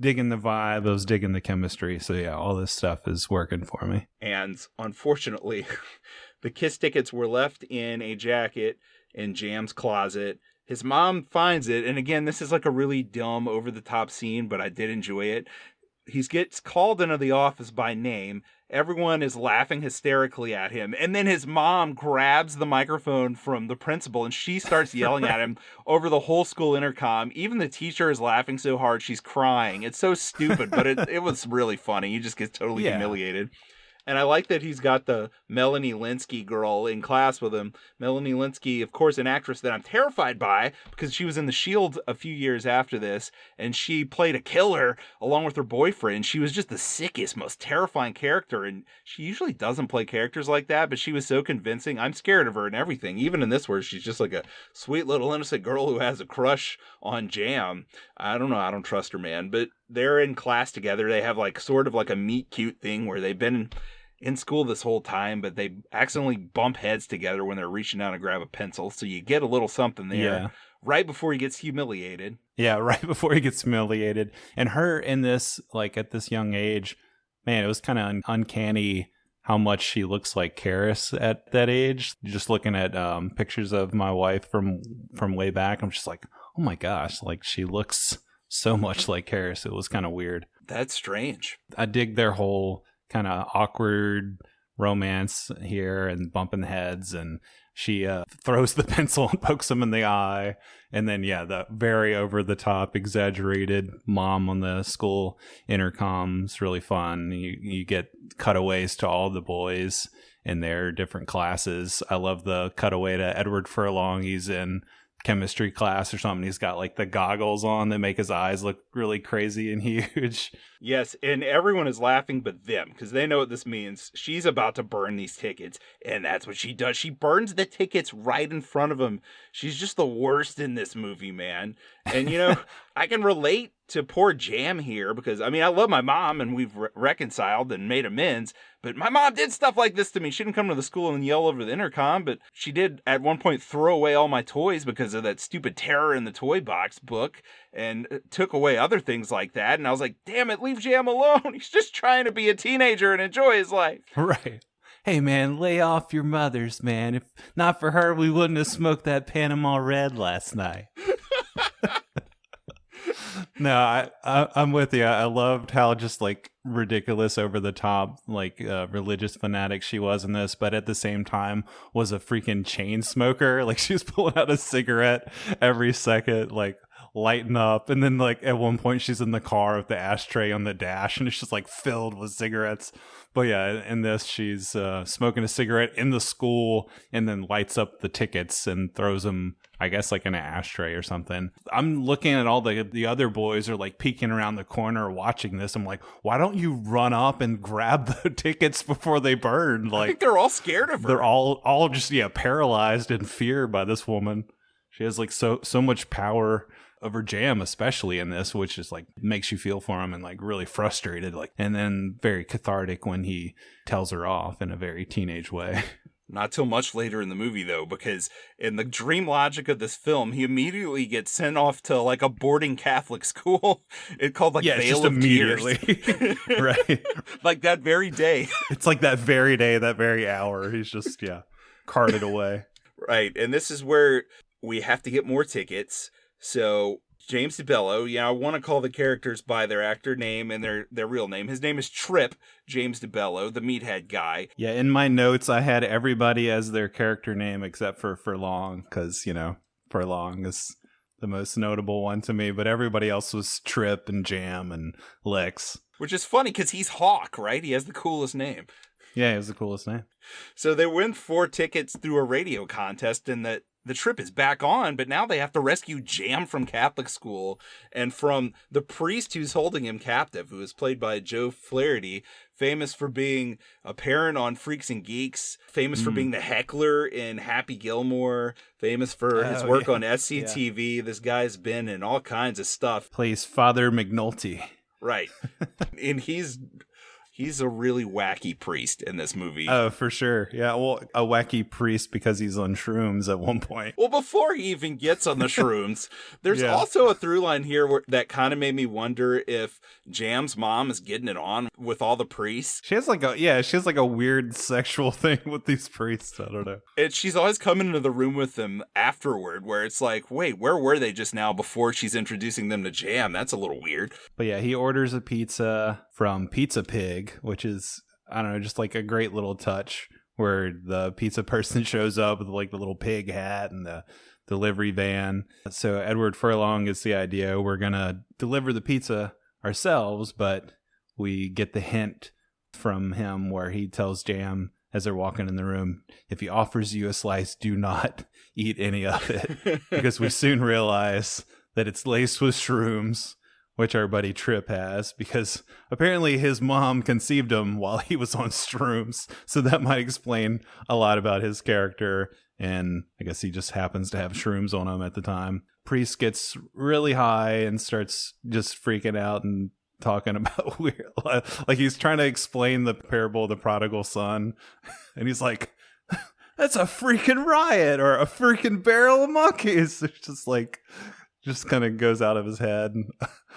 digging the vibe. I was digging the chemistry. So yeah, all this stuff is working for me. And unfortunately, the Kiss tickets were left in a jacket in Jam's closet. His mom finds it, and again, this is like a really dumb, over-the-top scene, but I did enjoy it. He gets called into the office by name. Everyone is laughing hysterically at him. And then his mom grabs the microphone from the principal and she starts yelling at him over the whole school intercom. Even the teacher is laughing so hard she's crying. It's so stupid, but it was really funny. He just gets totally humiliated. And I like that he's got the Melanie Linsky girl in class with him. Melanie Linsky, of course, an actress that I'm terrified by because she was in The Shield a few years after this, and she played a killer along with her boyfriend. She was just the sickest, most terrifying character, and she usually doesn't play characters like that, but she was so convincing. I'm scared of her and everything, even in this where she's just like a sweet little innocent girl who has a crush on Jam. I don't know. I don't trust her, man. But they're in class together. They have like sort of like a meet cute thing where they've been in school this whole time, but they accidentally bump heads together when they're reaching down to grab a pencil. So you get a little something there right before he gets humiliated. Yeah, right before he gets humiliated. And her in this, like at this young age, man, it was kind of uncanny how much she looks like Karis at that age. Just looking at pictures of my wife from way back, I'm just like, oh my gosh, like she looks so much like Karis. It was kind of weird. That's strange. I dig their whole kind of awkward romance here and bumping heads, and she throws the pencil and pokes him in the eye, and then the very over the top exaggerated mom on the school intercom's really fun. You get cutaways to all the boys in their different classes. I love the cutaway to Edward Furlong. He's in chemistry class or something. He's got like the goggles on that make his eyes look really crazy and huge. Yes, and everyone is laughing but them because they know what this means. She's about to burn these tickets, and that's what she does. She burns the tickets right in front of him. She's just the worst in this movie, man. And, I can relate to poor Jam here because, I mean, I love my mom and we've reconciled and made amends, but my mom did stuff like this to me. She didn't come to the school and yell over the intercom, but she did at one point throw away all my toys because of that stupid Terror in the Toy Box book and took away other things like that. And I was like, damn it, leave Jam alone. He's just trying to be a teenager and enjoy his life. Right. Hey, man, lay off your mothers, man. If not for her, we wouldn't have smoked that Panama Red last night. No, I'm with you. I loved how just like ridiculous over the top, like religious fanatic she was in this, but at the same time was a freaking chain smoker. Like she was pulling out a cigarette every second, like lighting up. And then like at one point she's in the car with the ashtray on the dash and it's just like filled with cigarettes. But yeah, in this she's smoking a cigarette in the school and then lights up the tickets and throws them, I guess, like in an ashtray or something. I'm looking at all the other boys are like peeking around the corner watching this. I'm like, why don't you run up and grab the tickets before they burn? Like, I think they're all scared of her. They're all just paralyzed in fear by this woman. She has like so much power over Jam, especially in this, which is like makes you feel for him and like really frustrated, like, and then very cathartic when he tells her off in a very teenage way. Not till much later in the movie, though, because in the dream logic of this film, he immediately gets sent off to like a boarding Catholic school. It's called like Vale of immediately. Tears. Right. Like that very day. It's like that very day, that very hour. He's just, carted away. Right. And this is where we have to get more tickets. So James DeBello, I want to call the characters by their actor name and their real name. His name is Trip James DeBello, the meathead guy. Yeah, in my notes, I had everybody as their character name except for Furlong, because, Furlong is the most notable one to me, but everybody else was Trip and Jam and Lex. Which is funny, because he's Hawk, right? He has the coolest name. Yeah, he has the coolest name. So they win 4 tickets through a radio contest, and the trip is back on, but now they have to rescue Jam from Catholic school and from the priest who's holding him captive, who is played by Joe Flaherty, famous for being a parent on Freaks and Geeks, famous for being the heckler in Happy Gilmore, famous for his work on SCTV. Yeah. This guy's been in all kinds of stuff. Plays Father McNulty. Right. And he's He's a really wacky priest in this movie. Oh, for sure. Yeah, well, a wacky priest because he's on shrooms at one point. Well, before he even gets on the shrooms, there's also a through line here that kind of made me wonder if Jam's mom is getting it on with all the priests. She has like a weird sexual thing with these priests. I don't know. And she's always coming into the room with them afterward, where it's like, wait, where were they just now before she's introducing them to Jam? That's a little weird. But yeah, he orders a pizza from Pizza Pig, which is, I don't know, just like a great little touch where the pizza person shows up with like the little pig hat and the delivery van. So Edward Furlong is the idea. We're going to deliver the pizza ourselves, but we get the hint from him where he tells Jam as they're walking in the room, if he offers you a slice, do not eat any of it, because we soon realize that it's laced with shrooms, which our buddy Trip has, because apparently his mom conceived him while he was on shrooms. So that might explain a lot about his character. And I guess he just happens to have shrooms on him at the time. Priest gets really high and starts just freaking out and talking about weird, like he's trying to explain the parable of the prodigal son. And he's like, that's a freaking riot or a freaking barrel of monkeys. It's just like, just kind of goes out of his head.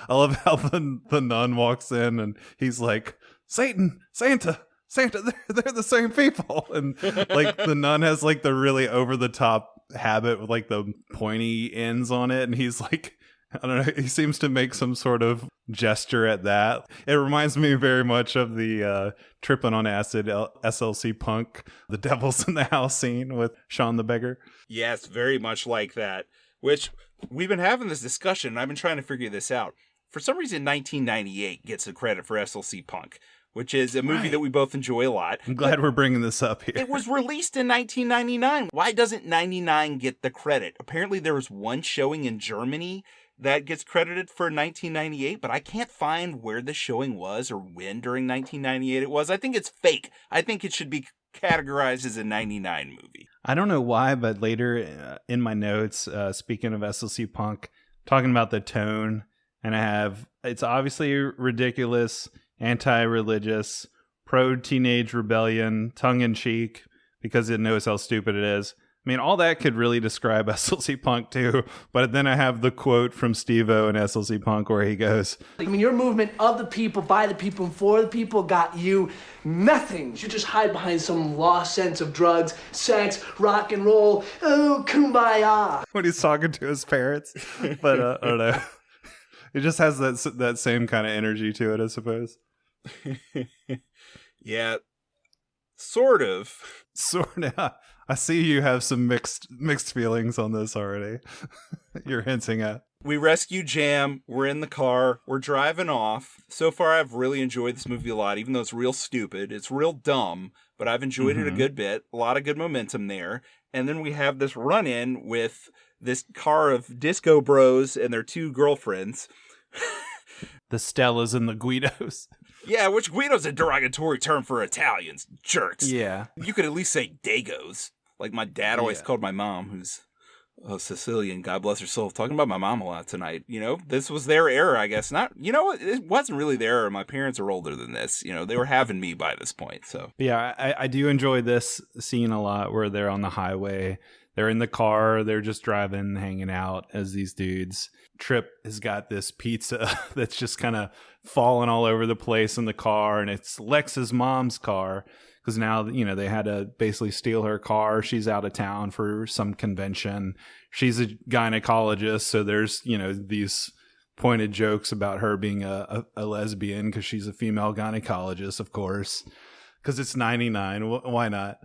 I love how the nun walks in and he's like, Satan, Santa, they're the same people. And like the nun has like the really over the top habit with like the pointy ends on it. And he's like, I don't know, he seems to make some sort of gesture at that. It reminds me very much of the Tripping on Acid SLC Punk, The Devil's in the House scene with Sean the Beggar. Yes, very much like that, which we've been having this discussion, and I've been trying to figure this out. For some reason, 1998 gets the credit for SLC Punk, which is a movie that we both enjoy a lot. I'm glad we're bringing this up here. It was released in 1999. Why doesn't 99 get the credit? Apparently there was one showing in Germany that gets credited for 1998, but I can't find where the showing was or when during 1998 it was. I think it's fake. I think it should be categorized as a 99 movie. I don't know why, but later in my notes, speaking of SLC Punk, talking about the tone, and I have, it's obviously ridiculous, anti-religious, pro-teenage rebellion, tongue-in-cheek, because it knows how stupid it is. I mean, all that could really describe SLC Punk too, but then I have the quote from Steve-O in SLC Punk where he goes, I mean, your movement of the people, by the people, and for the people got you nothing. You just hide behind some lost sense of drugs, sex, rock and roll, oh, kumbaya. When he's talking to his parents. But I don't know. It just has that same kind of energy to it, I suppose. Yeah, sort of. Sort of. I see you have some mixed feelings on this already. You're hinting at. We rescue Jam. We're in the car. We're driving off. So far, I've really enjoyed this movie a lot, even though it's real stupid. It's real dumb, but I've enjoyed it a good bit. A lot of good momentum there. And then we have this run-in with this car of disco bros and their two girlfriends. The Stellas and the Guidos. Yeah, which Guido's a derogatory term for Italians, jerks. Yeah. You could at least say Dagos. Like my dad always called my mom, who's Sicilian, God bless her soul, talking about my mom a lot tonight. You know, this was their era, I guess. Not, you know, it wasn't really their era. My parents are older than this. You know, they were having me by this point, so. Yeah, I do enjoy this scene a lot where they're on the highway. They're in the car. They're just driving, hanging out as these dudes. Trip has got this pizza that's just kind of falling all over the place in the car. And it's Lex's mom's car because now, you know, they had to basically steal her car. She's out of town for some convention. She's a gynecologist. So there's, you know, these pointed jokes about her being a lesbian because she's a female gynecologist, of course, because it's 99. Why not?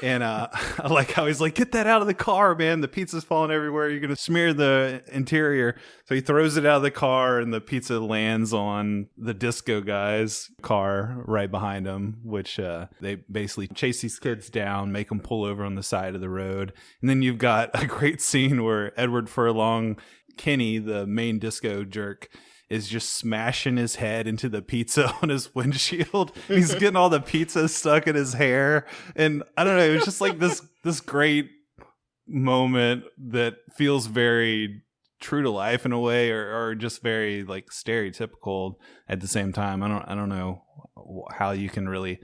And I like how he's like, get that out of the car, man. The pizza's falling everywhere. You're going to smear the interior. So he throws it out of the car and the pizza lands on the disco guy's car right behind him, which they basically chase these kids down, make them pull over on the side of the road. And then you've got a great scene where Edward Furlong, Kenny, the main disco jerk, is just smashing his head into the pizza on his windshield. He's getting all the pizza stuck in his hair. And I don't know, it's just like this great moment that feels very true to life in a way, or just very like stereotypical at the same time. I don't know how you can really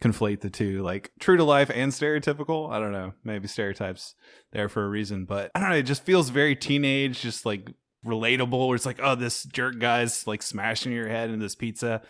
conflate the two, like true to life and stereotypical. I don't know, maybe stereotypes there for a reason, but I don't know, it just feels very teenage, just like relatable, where it's like, oh, this jerk guy's like smashing your head in this pizza.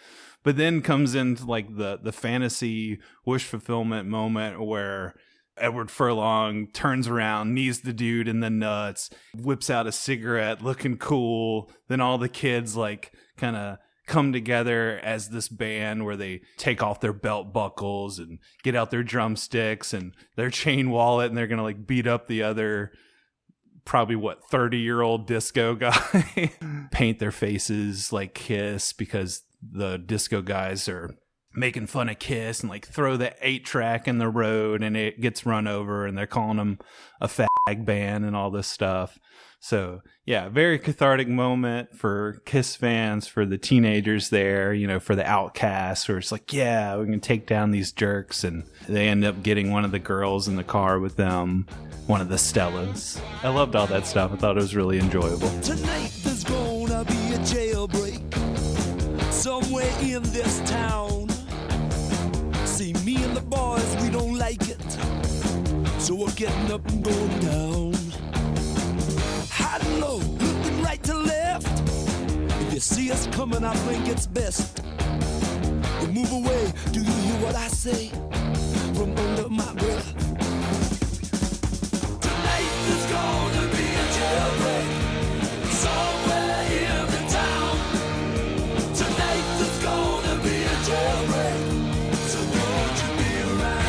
But then comes into like the fantasy wish fulfillment moment where Edward Furlong turns around, knees the dude in the nuts, whips out a cigarette, looking cool. Then all the kids like kind of come together as this band where they take off their belt buckles and get out their drumsticks and their chain wallet, and they're gonna like beat up the other probably 30-year-old disco guy. Paint their faces like Kiss because the disco guys are making fun of Kiss, and like throw the 8-track in the road and it gets run over and they're calling them a fag band and all this stuff. So yeah, very cathartic moment for Kiss fans, for the teenagers there, you know, for the outcasts, where it's like, yeah, we can take down these jerks. And they end up getting one of the girls in the car with them, one of the Stellas. I loved all that stuff. I thought it was really enjoyable. Tonight there's gonna be a jailbreak somewhere in this town. See, me and the boys, we don't like it, so we're getting up and going down. High and low, looking right to left. If you see us coming, I think it's best we move away. Do you hear what I say from under my breath? Tonight there's gonna be a jailbreak somewhere in the town. Tonight there's gonna be a jailbreak, so won't you be around?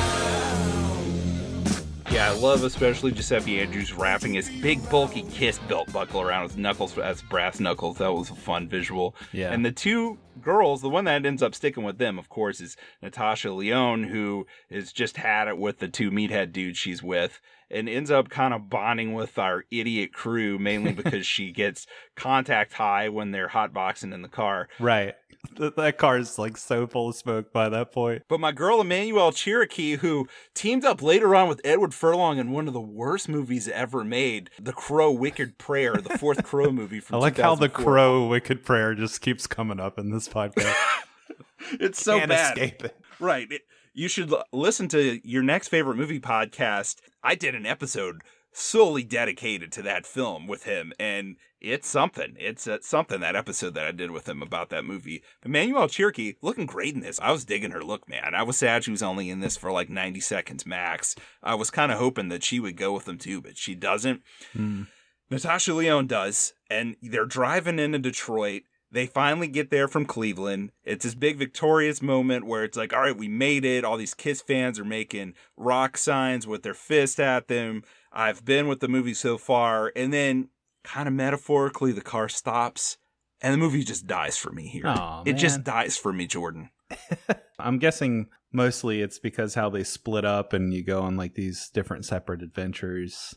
Yeah, I love especially Giuseppe Andrews wrapping his big bulky Kiss belt buckle around his knuckles as brass knuckles. That was a fun visual. Yeah. And the two girls, the one that ends up sticking with them, of course, is Natasha Lyonne, who has just had it with the two meathead dudes she's with, and ends up kind of bonding with our idiot crew, mainly because she gets contact high when they're hotboxing in the car. Right. That car is like so full of smoke by that point. But my girl Emmanuelle Cherokee, who teamed up later on with Edward Furlong in one of the worst movies ever made, The Crow Wicked Prayer, the fourth Crow movie from 2004. I like how the Crow Wicked Prayer just keeps coming up in this podcast. It's so Can't bad. escape it. Right. You should listen to your next favorite movie podcast. I did an episode solely dedicated to that film with him, and it's something. It's something, that episode that I did with him about that movie. Emmanuelle Cherokee looking great in this. I was digging her look, man. I was sad she was only in this for like 90 seconds max. I was kind of hoping that she would go with them too, but she doesn't. Natasha Lyonne does, and they're driving into Detroit. They finally get there from Cleveland. It's this big victorious moment where it's like, all right, we made it. All these Kiss fans are making rock signs with their fist at them. I've been with the movie so far. And then kind of metaphorically, the car stops and the movie just dies for me here. Aw, it just man. dies for me, Jordan. I'm guessing mostly it's because how they split up and you go on like these different separate adventures.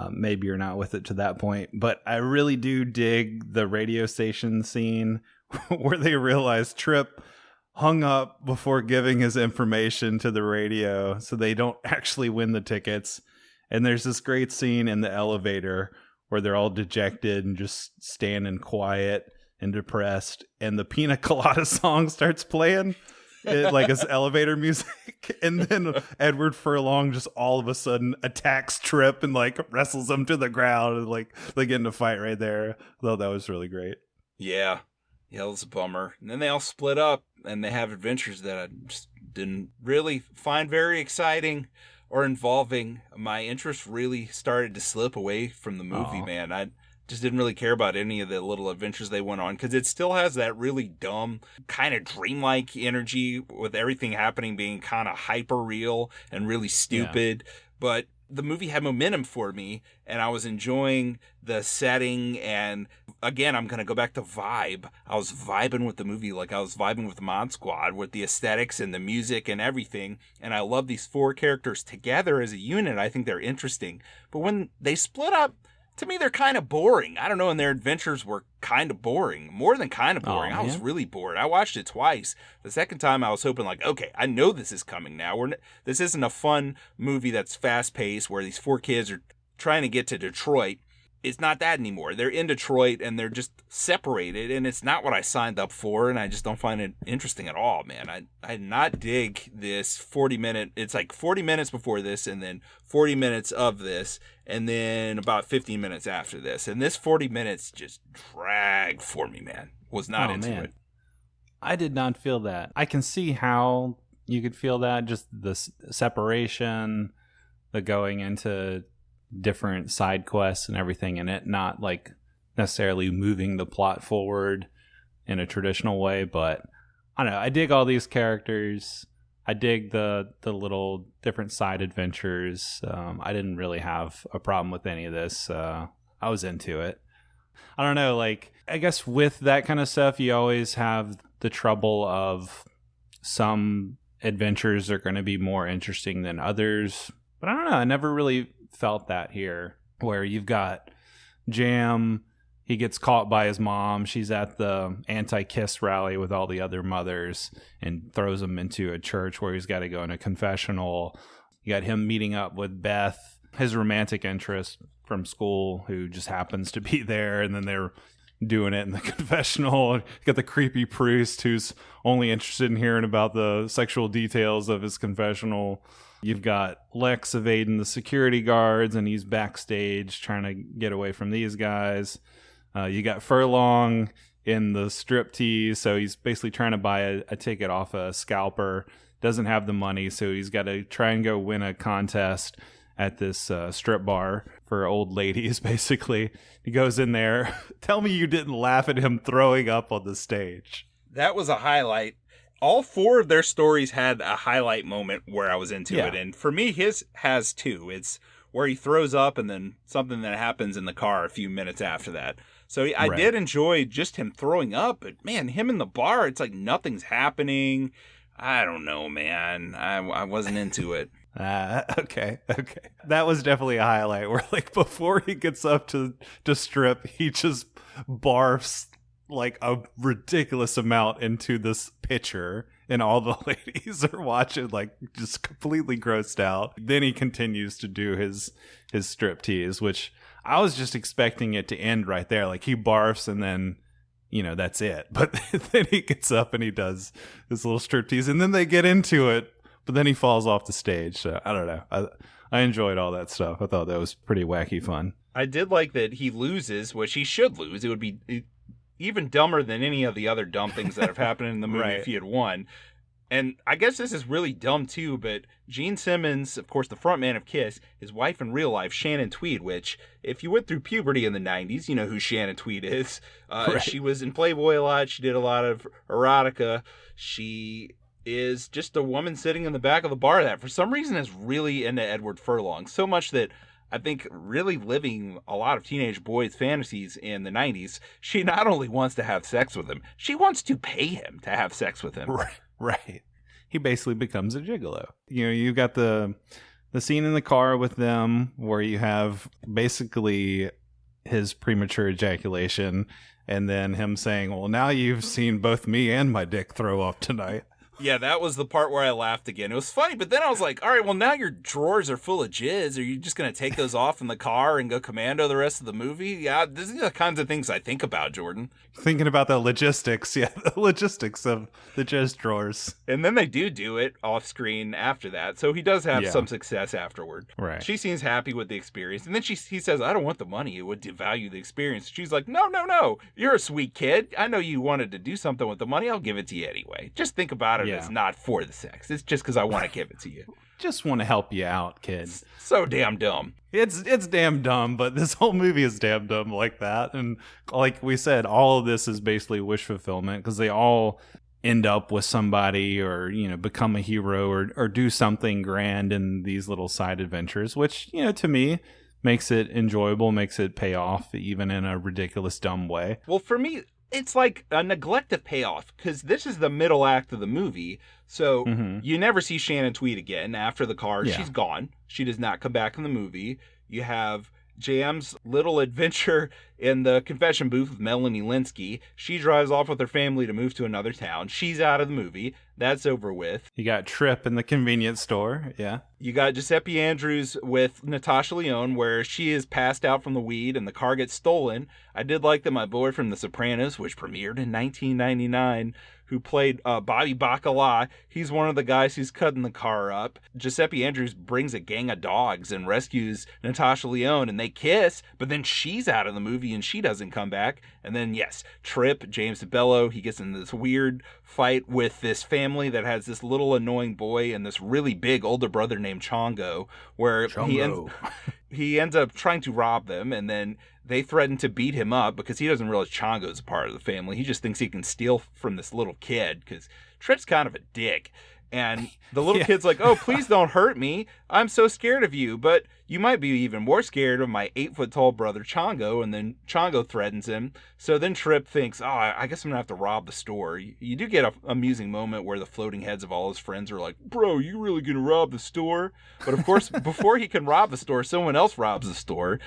Maybe you're not with it to that point, but I really do dig the radio station scene where they realize Tripp hung up before giving his information to the radio, so they don't actually win the tickets. And there's this great scene in the elevator where they're all dejected and just standing quiet and depressed, and the Pina Colada song starts playing. Like it's elevator music, and then Edward Furlong just all of a sudden attacks Tripp and like wrestles him to the ground, and like they get in a fight right there. I thought that was really great. Yeah, it was a bummer. And then they all split up and they have adventures that I just didn't really find very exciting or involving. My interest really started to slip away from the movie, man. I just didn't really care about any of the little adventures they went on, because it still has that really dumb, kind of dreamlike energy with everything happening being kind of hyper real and really stupid. Yeah. But the movie had momentum for me, and I was enjoying the setting. And again, I'm going to go back to vibe. I was vibing with the movie like I was vibing with Mod Squad, with the aesthetics and the music and everything. And I love these four characters together as a unit. I think they're interesting. But when they split up, to me, they're kind of boring. I don't know, and their adventures were kind of boring. More than kind of boring. I was really bored. I watched it twice. The second time, I was hoping, like, okay, I know this is coming now. This isn't a fun movie that's fast-paced where these four kids are trying to get to Detroit. it's not that anymore. They're in Detroit and they're just separated, and it's not what I signed up for, and I just don't find it interesting at all, man. I did not dig this 40-minute. It's like 40 minutes before this, and then 40 minutes of this, and then about 15 minutes after this. And this 40 minutes just dragged for me, man. Was not into it. I did not feel that. I can see how you could feel that, just the separation, the going into different side quests and everything, and it not like necessarily moving the plot forward in a traditional way. But I don't know, I dig all these characters. I dig the little different side adventures. I didn't really have a problem with any of this. I was into it. I don't know, like, I guess with that kind of stuff, you always have the trouble of some adventures are going to be more interesting than others. But I don't know, I never really felt that here, where you've got Jam, he gets caught by his mom. She's at the anti-kiss rally with all the other mothers and throws him into a church where he's got to go in a confessional. You got him meeting up with Beth, his romantic interest from school, who just happens to be there, and then they're doing it in the confessional. You got the creepy priest who's only interested in hearing about the sexual details of his confessional. You've got Lex evading the security guards, and he's backstage trying to get away from these guys. You got Furlong in the striptease, so he's basically trying to buy a ticket off a scalper. Doesn't have the money, so he's got to try and go win a contest at this strip bar for old ladies, basically. He goes in there. Tell me you didn't laugh at him throwing up on the stage. That was a highlight. All four of their stories had a highlight moment where I was into it. And for me, his has two. It's where he throws up and then something that happens in the car a few minutes after that. So I did enjoy just him throwing up. But, man, him in the bar, it's like nothing's happening. I don't know, man. I wasn't into it. Okay. That was definitely a highlight where, like, before he gets up to strip, he just barfs like a ridiculous amount into this pitcher, and all the ladies are watching, like, just completely grossed out. Then he continues to do his striptease, which I was just expecting it to end right there. Like, he barfs and then, you know, that's it. But then he gets up and he does this little striptease, and then they get into it, but then he falls off the stage. So I don't know. I enjoyed all that stuff. I thought that was pretty wacky fun. I did like that he loses, which he should lose. It would be even dumber than any of the other dumb things that have happened in the movie if he had won. And I guess this is really dumb too, but Gene Simmons, of course, the frontman of Kiss, his wife in real life, Shannon Tweed, which, if you went through puberty in the 90s, you know who Shannon Tweed is. She was in Playboy a lot. She did a lot of erotica. She is just a woman sitting in the back of the bar that, for some reason, is really into Edward Furlong. So much that I think really living a lot of teenage boys' fantasies in the 90s, she not only wants to have sex with him, she wants to pay him to have sex with him. Right. He basically becomes a gigolo. You know, you got the scene in the car with them where you have basically his premature ejaculation and then him saying, well, now you've seen both me and my dick throw up tonight. Yeah, that was the part where I laughed again. It was funny, but then I was like, all right, well, now your drawers are full of jizz. Are you just going to take those off in the car and go commando the rest of the movie? Yeah, these are the kinds of things I think about, Jordan. Thinking about the logistics, the logistics of the jizz drawers. And then they do it off screen after that, so he does have some success afterward. Right. She seems happy with the experience, and then he says, I don't want the money. It would devalue the experience. She's like, no. You're a sweet kid. I know you wanted to do something with the money. I'll give it to you anyway. Just think about it as not for the sex. It's just because I want to give it to you. Just want to help you out, kid. It's so damn dumb. It's damn dumb, but this whole movie is damn dumb like that. And like we said, all of this is basically wish fulfillment because they all end up with somebody or, you know, become a hero or do something grand in these little side adventures, which, you know, to me makes it enjoyable, makes it pay off even in a ridiculous dumb way. Well, for me, it's like a neglect of payoff because this is the middle act of the movie. So you never see Shannon Tweed again after the car. Yeah. She's gone. She does not come back in the movie. You have Jam's little adventure in the confession booth with Melanie Linsky. She drives off with her family to move to another town. She's out of the movie. That's over with. You got Trip in the convenience store. Yeah. You got Giuseppe Andrews with Natasha Lyonne, where she is passed out from the weed and the car gets stolen. I did like that my boy from The Sopranos, which premiered in 1999, who played Bobby Bacala. He's one of the guys who's cutting the car up. Giuseppe Andrews brings a gang of dogs and rescues Natasha Lyonne, and they kiss, but then she's out of the movie and she doesn't come back. And then, yes, Trip, James DeBello, he gets in this weird fight with this family that has this little annoying boy and this really big older brother named Chongo, where he ends up trying to rob them, and then they threaten to beat him up because he doesn't realize Chongo's a part of the family. He just thinks he can steal from this little kid because Trip's kind of a dick. And the little kid's like, oh, please don't hurt me. I'm so scared of you. But you might be even more scared of my 8-foot-tall brother Chongo. And then Chongo threatens him. So then Trip thinks, oh, I guess I'm going to have to rob the store. You do get an amusing moment where the floating heads of all his friends are like, bro, you really going to rob the store? But of course, before he can rob the store, someone else robs the store.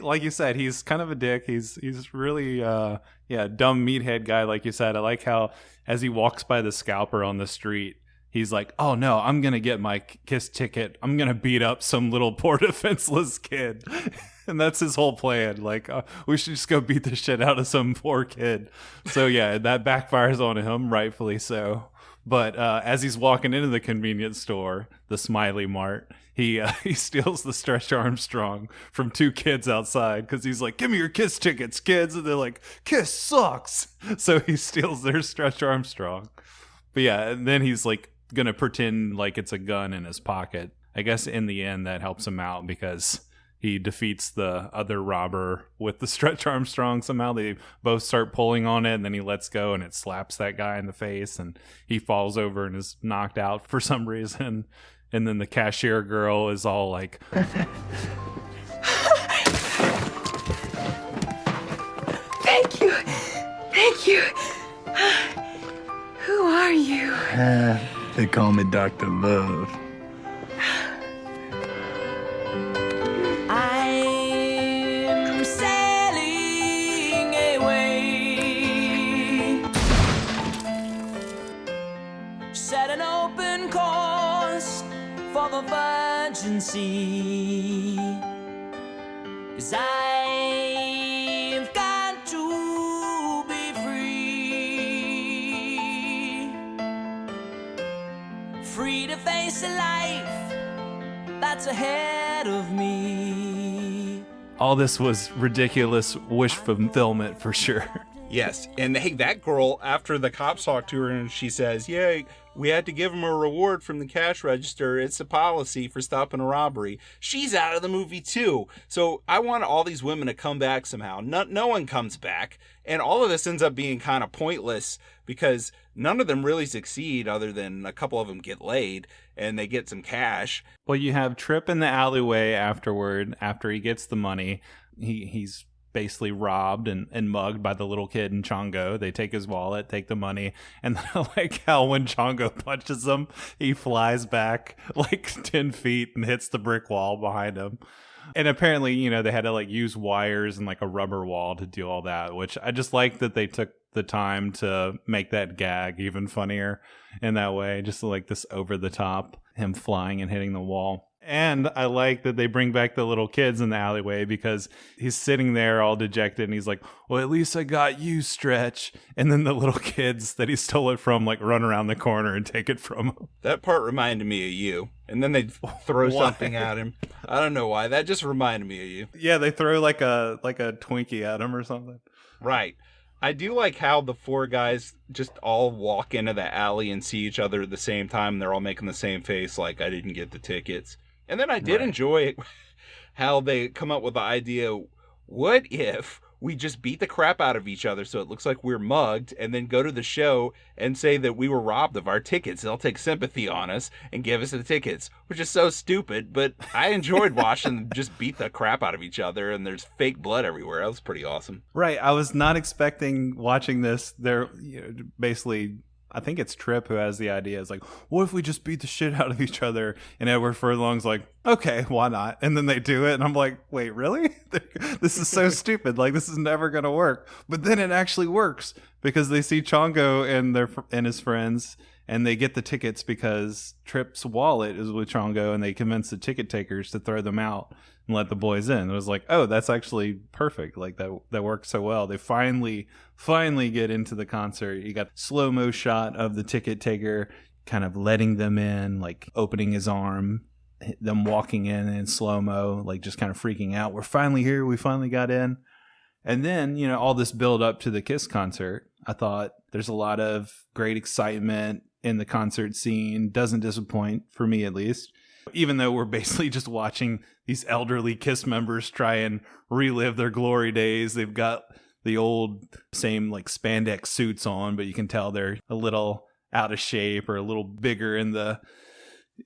Like you said, he's kind of a dick. He's really, dumb meathead guy, like you said. I like how as he walks by the scalper on the street, he's like, oh no, I'm going to get my kiss ticket. I'm going to beat up some little poor defenseless kid. And that's his whole plan. Like, we should just go beat the shit out of some poor kid. So yeah, that backfires on him, rightfully so. But as he's walking into the convenience store, the Smiley Mart, he steals the Stretch Armstrong from 2 kids outside because he's like, give me your kiss tickets, kids. And they're like, kiss sucks. So he steals their Stretch Armstrong. But yeah, and then he's like, gonna pretend like it's a gun in his pocket. I guess in the end that helps him out because he defeats the other robber with the Stretch Armstrong. Somehow they both start pulling on it, and then he lets go and it slaps that guy in the face and he falls over and is knocked out for some reason. And then the cashier girl is all like Thank you. Who are you? They call me Dr. Love. I'm sailing away. Set an open course for the virgin sea. 'Cause I've got to be free to face a life that's ahead of me. all this was ridiculous wish fulfillment for sure. Yes, and hey, that girl, after the cops talk to her and she says, yeah, we had to give him a reward from the cash register. It's a policy for stopping a robbery. She's out of the movie too. So I want all these women to come back somehow. No one comes back. And all of this ends up being kind of pointless because none of them really succeed other than a couple of them get laid and they get some cash. Well, you have Trip in the alleyway afterward, after he gets the money. He's basically robbed and mugged by the little kid and Chongo. They take his wallet, take the money, and then I like how when Chongo punches him, he flies back like 10 feet and hits the brick wall behind him. And apparently, you know, they had to like use wires and like a rubber wall to do all that, which I just like that they took the time to make that gag even funnier in that way. Just like this over the top, him flying and hitting the wall. And I like that they bring back the little kids in the alleyway because he's sitting there all dejected and he's like, well, at least I got you, Stretch. And then the little kids that he stole it from like run around the corner and take it from him. That part reminded me of you. And then they throw something at him. I don't know why. That just reminded me of you. Yeah, they throw like a Twinkie at him or something. Right. I do like how the four guys just all walk into the alley and see each other at the same time. They're all making the same face like, I didn't get the tickets. And then I did enjoy how they come up with the idea, what if we just beat the crap out of each other so it looks like we're mugged and then go to the show and say that we were robbed of our tickets. They'll take sympathy on us and give us the tickets, which is so stupid. But I enjoyed watching them just beat the crap out of each other and there's fake blood everywhere. That was pretty awesome. Right. I was not expecting watching this. They're basically I think it's Tripp who has the idea. It's like, what if we just beat the shit out of each other? And Edward Furlong's like, okay, why not? And then they do it. And I'm like, wait, really? This is so stupid. Like, this is never going to work. But then it actually works because they see Chongo and his friends, and they get the tickets because Tripp's wallet is with Chongo, and they convince the ticket takers to throw them out and let the boys in. It was like, oh, that's actually perfect. Like that worked so well. They finally get into the concert. You got slow-mo shot of the ticket taker kind of letting them in, like opening his arm, them walking in slow-mo, like just kind of freaking out. We're finally here. We finally got in. And then, all this build up to the Kiss concert. I thought there's a lot of great excitement in the concert scene. Doesn't disappoint, for me at least. Even though we're basically just watching these elderly Kiss members try and relive their glory days. They've got the old same like spandex suits on, but you can tell they're a little out of shape or a little bigger in the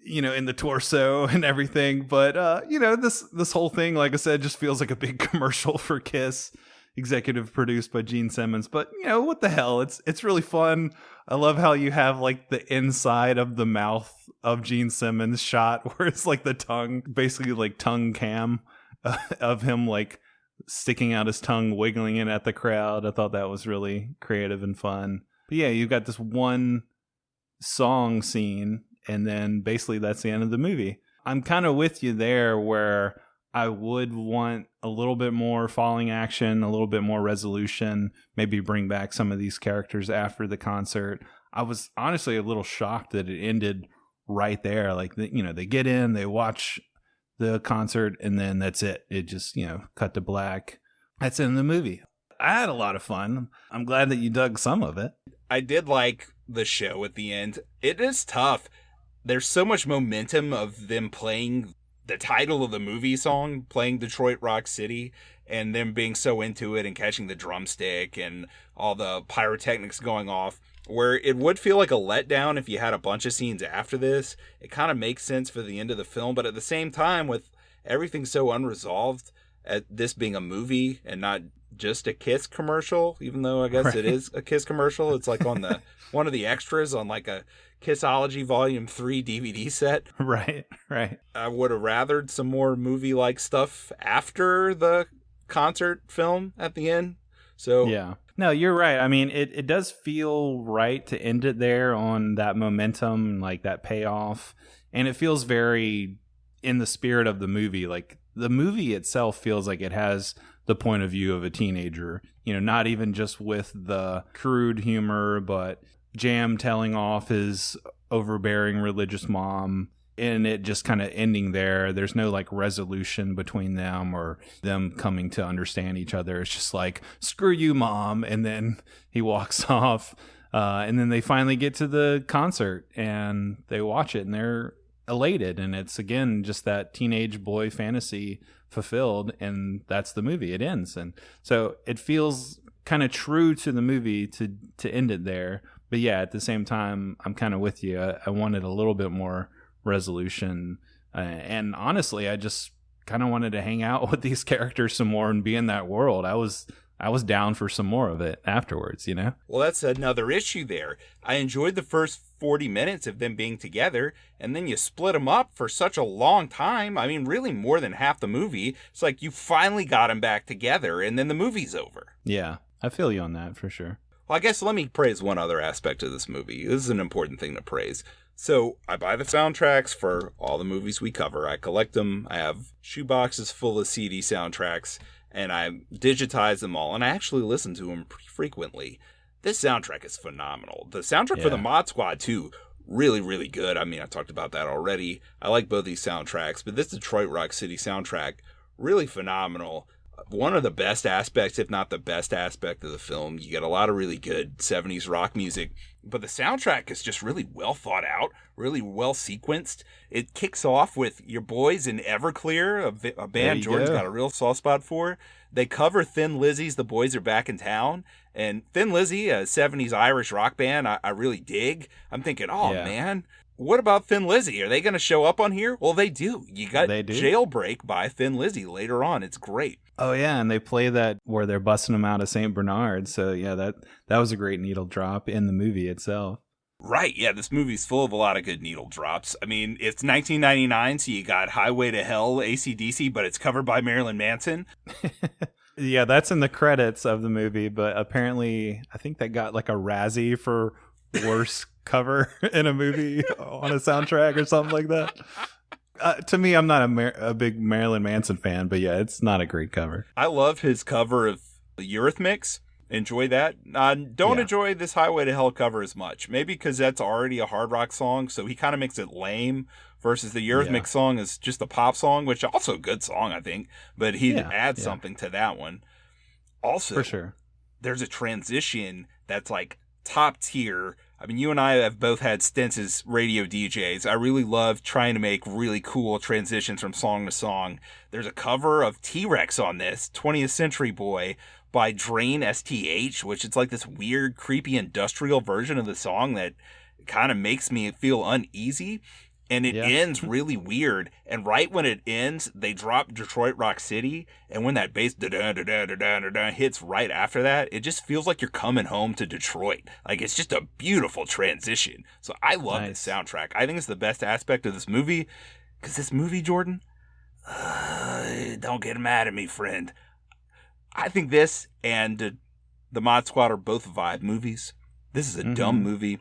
in the torso and everything. But this whole thing, like I said, just feels like a big commercial for Kiss, executive produced by Gene Simmons. But what the hell, it's really fun. I love how you have like the inside of the mouth of Gene Simmons shot where it's like the tongue, basically like tongue cam of him like sticking out his tongue, wiggling it at the crowd. I thought that was really creative and fun. But yeah, you've got this one song scene, and then basically that's the end of the movie. I'm kind of with you there where I would want a little bit more falling action, a little bit more resolution, maybe bring back some of these characters after the concert. I was honestly a little shocked that it ended right there. Like, they get in, they watch the concert, and then that's it. It just, cut to black. That's in the movie. I had a lot of fun. I'm glad that you dug some of it. I did like the show at the end. It is tough. There's so much momentum of them playing the title of the movie song, playing Detroit Rock City, and them being so into it and catching the drumstick and all the pyrotechnics going off, where it would feel like a letdown if you had a bunch of scenes after this. It kind of makes sense for the end of the film, but at the same time, with everything so unresolved, at this being a movie and not just a Kiss commercial, even though I guess it is a Kiss commercial. It's like on the one of the extras on like a Kissology Volume 3 DVD set. Right. I would have rathered some more movie-like stuff after the concert film at the end. So yeah. No, you're right. I mean, it does feel right to end it there on that momentum, like that payoff. And it feels very in the spirit of the movie. Like the movie itself feels like it has the point of view of a teenager, not even just with the crude humor, but Jam telling off his overbearing religious mom, and it just kind of ending there. There's no like resolution between them or them coming to understand each other. It's just like, screw you, mom. And then he walks off. And then they finally get to the concert and they watch it and they're elated. And it's, again, just that teenage boy fantasy fulfilled. And that's the movie. It ends. And so it feels kind of true to the movie to end it there. But yeah, at the same time, I'm kind of with you. I wanted a little bit more resolution. And honestly, I just kind of wanted to hang out with these characters some more and be in that world. I was down for some more of it afterwards, Well, that's another issue there. I enjoyed the first 40 minutes of them being together, and then you split them up for such a long time. I mean, really more than half the movie. It's like you finally got them back together, and then the movie's over. Yeah, I feel you on that for sure. Well, I guess let me praise one other aspect of this movie. This is an important thing to praise. So I buy the soundtracks for all the movies we cover. I collect them. I have shoeboxes full of CD soundtracks, and I digitize them all, and I actually listen to them pretty frequently. This soundtrack is phenomenal. The soundtrack for the Mod Squad, too, really, really good. I mean, I talked about that already. I like both these soundtracks, but this Detroit Rock City soundtrack, really phenomenal. One of the best aspects, if not the best aspect of the film. You get a lot of really good 70s rock music, but the soundtrack is just really well thought out, really well sequenced. It kicks off with your boys in Everclear, a band Jordan's got a real soft spot for. They cover Thin Lizzy's The Boys Are Back in Town, and Thin Lizzy, a 70s Irish rock band, I really dig. I'm thinking, man, what about Thin Lizzy? Are they going to show up on here? Well, they do. You got Jailbreak by Thin Lizzy later on. It's great. Oh, yeah, and they play that where they're busting them out of St. Bernard. So, yeah, that was a great needle drop in the movie itself. Right, yeah, this movie's full of a lot of good needle drops. I mean, it's 1999, so you got Highway to Hell, AC/DC, but it's covered by Marilyn Manson. Yeah, that's in the credits of the movie, but apparently I think they got like a Razzie for worst cover in a movie on a soundtrack or something like that. To me, I'm not a big Marilyn Manson fan, but yeah, it's not a great cover. I love his cover of Eurythmics. Enjoy that. Don't enjoy this Highway to Hell cover as much. Maybe because that's already a hard rock song, so he kind of makes it lame. Versus the Eurythmics song is just a pop song, which is also a good song, I think. But he adds something to that one. Also, for sure, there's a transition that's like top tier. I mean, you and I have both had stints as radio DJs. I really love trying to make really cool transitions from song to song. There's a cover of T-Rex on this, 20th Century Boy, by Drain STH, which it's like this weird, creepy industrial version of the song that kind of makes me feel uneasy. And it ends really weird. And right when it ends, they drop Detroit Rock City. And when that bass da-da-da-da-da-da-da hits right after that, it just feels like you're coming home to Detroit. Like, it's just a beautiful transition. So I love this soundtrack. I think it's the best aspect of this movie. Because this movie, Jordan, don't get mad at me, friend. I think this and the Mod Squad are both vibe movies. This is a dumb movie.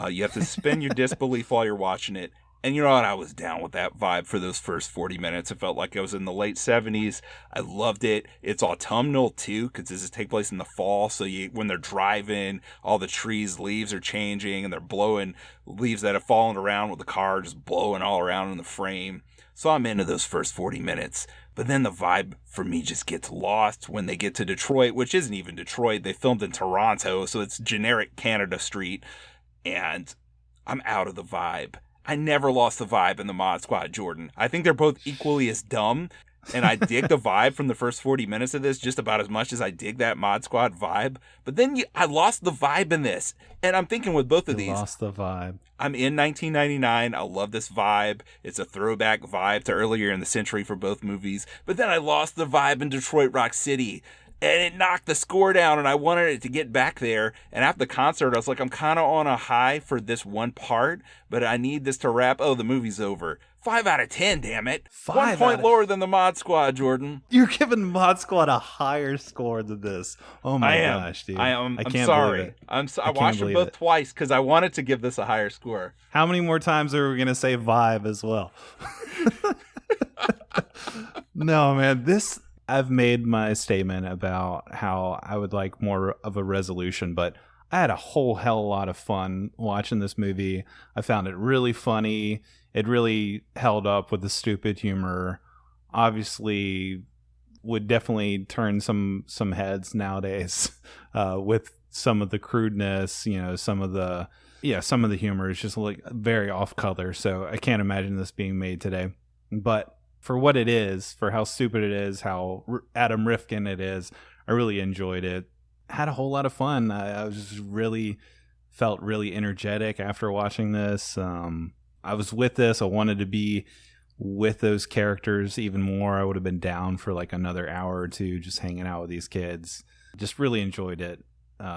You have to suspend your disbelief while you're watching it. And you know what? I was down with that vibe for those first 40 minutes. It felt like I was in the late 70s. I loved it. It's autumnal, too, because this is take place in the fall. So when they're driving, all the trees' leaves are changing, and they're blowing leaves that have fallen around with the car just blowing all around in the frame. So I'm into those first 40 minutes. But then the vibe for me just gets lost when they get to Detroit, which isn't even Detroit. They filmed in Toronto, so it's generic Canada Street. And I'm out of the vibe. I never lost the vibe in the Mod Squad, Jordan. I think they're both equally as dumb, and I dig the vibe from the first 40 minutes of this just about as much as I dig that Mod Squad vibe. But then I lost the vibe in this, and I'm thinking with both of these. Lost the vibe. I'm in 1999. I love this vibe. It's a throwback vibe to earlier in the century for both movies. But then I lost the vibe in Detroit Rock City. And it knocked the score down, and I wanted it to get back there. And after the concert, I was like, I'm kind of on a high for this one part, but I need this to wrap. Oh, the movie's over. 5 out of 10, damn it. 1 point lower than the Mod Squad, Jordan. You're giving Mod Squad a higher score than this. Oh my gosh, dude. I'm can't sorry. believe it. I watched them both twice because I wanted to give this a higher score. How many more times are we going to say vibe as well? No, man, I've made my statement about how I would like more of a resolution, but I had a whole hell of a lot of fun watching this movie. I found it really funny. It really held up with the stupid humor. Obviously, would definitely turn some heads nowadays with some of the crudeness. You know, some of the humor is just like very off color. So I can't imagine this being made today, but for what it is, for how stupid it is, how Adam Rifkin it is, I really enjoyed it. Had a whole lot of fun. I was just felt really energetic after watching this. I was with this. I wanted to be with those characters even more. I would have been down for like another hour or two just hanging out with these kids. Just really enjoyed it.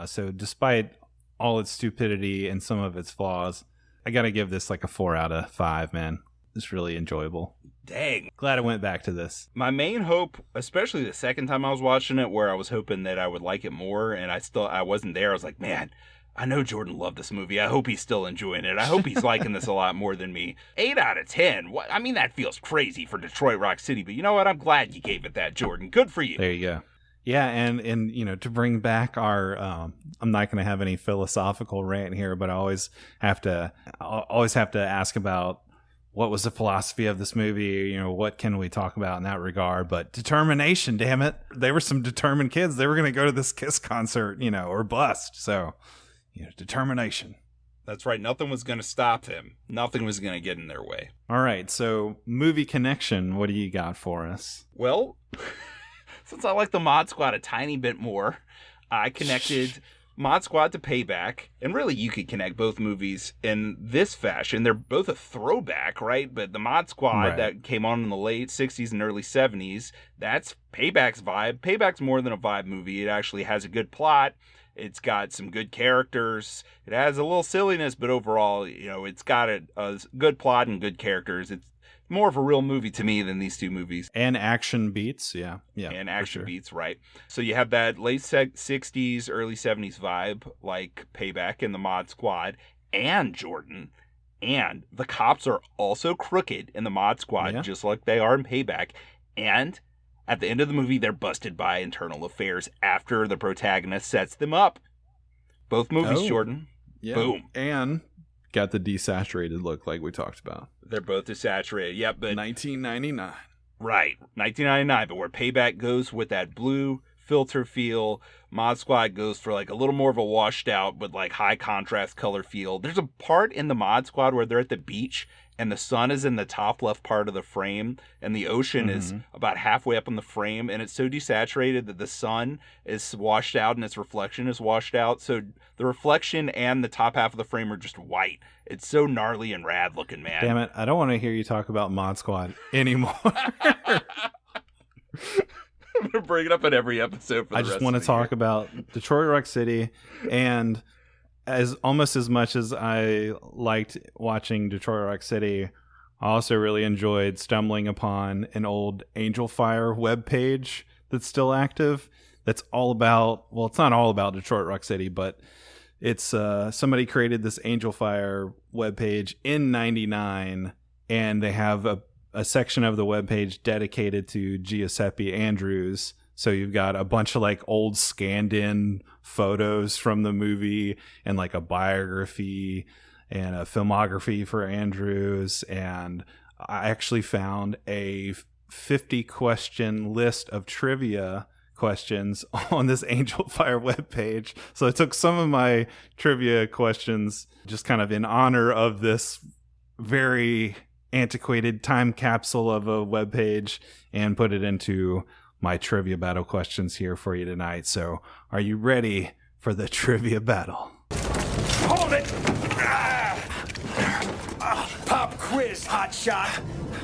So despite all its stupidity and some of its flaws, I got to give this like a 4 out of 5, man. It's really enjoyable. Dang. Glad I went back to this. My main hope, especially the second time I was watching it, where I was hoping that I would like it more, and I wasn't there. I was like, man, I know Jordan loved this movie. I hope he's still enjoying it. I hope he's liking this a lot more than me. 8 out of 10. What? I mean, that feels crazy for Detroit Rock City, but you know what? I'm glad you gave it that, Jordan. Good for you. There you go. Yeah, and you know, to bring back our, I'm not going to have any philosophical rant here, but I always have to ask about what was the philosophy of this movie? You know, what can we talk about in that regard? But determination, damn it. They were some determined kids. They were going to go to this Kiss concert, you know, or bust. So, you know, determination. That's right. Nothing was going to stop them. Nothing was going to get in their way. All right. So, movie connection, what do you got for us? Well, since I like the Mod Squad a tiny bit more, I connected Mod Squad to Payback, and really you could connect both movies in this fashion. They're both a throwback, right? But the Mod Squad that came on in the late 60s and early 70s, that's Payback's vibe. Payback's more than a vibe movie. It actually has a good plot, It's got some good characters. It has a little silliness, but overall, it's got a good plot and good characters. It's more of a real movie to me than these two movies. And action beats, yeah. And action beats, right. So you have that late 60s, early 70s vibe, like Payback and the Mod Squad, and Jordan. And the cops are also crooked in the Mod Squad, just like they are in Payback. And at the end of the movie, they're busted by internal affairs after the protagonist sets them up. Both movies, Jordan. Yeah. Boom. And got the desaturated look like we talked about. They're both desaturated. Yep, but 1999. Right, 1999. But where Payback goes with that blue filter feel, Mod Squad goes for like a little more of a washed out but like high contrast color feel. There's a part in the Mod Squad where they're at the beach and the sun is in the top left part of the frame and the ocean is about halfway up on the frame, and it's so desaturated that the sun is washed out and its reflection is washed out. So the reflection and the top half of the frame are just white. It's so gnarly and rad looking, man. Damn it. I don't want to hear you talk about Mod Squad anymore. I'm going to bring it up in every episode for the I rest just of want to the talk year. about Detroit Rock City, and almost as much as I liked watching Detroit Rock City, I also really enjoyed stumbling upon an old Angel Fire webpage that's still active. That's all about, well, it's not all about Detroit Rock City, but it's somebody created this Angel Fire webpage in '99, and they have a section of the webpage dedicated to Giuseppe Andrews. So you've got a bunch of like old scanned in photos from the movie and like a biography and a filmography for Andrews. And I actually found a 50 question list of trivia questions on this Angel Fire webpage. So I took some of my trivia questions just kind of in honor of this very antiquated time capsule of a webpage and put it into my trivia battle questions here for you tonight. So are you ready for the trivia battle? Hold it! Pop quiz, hot shot.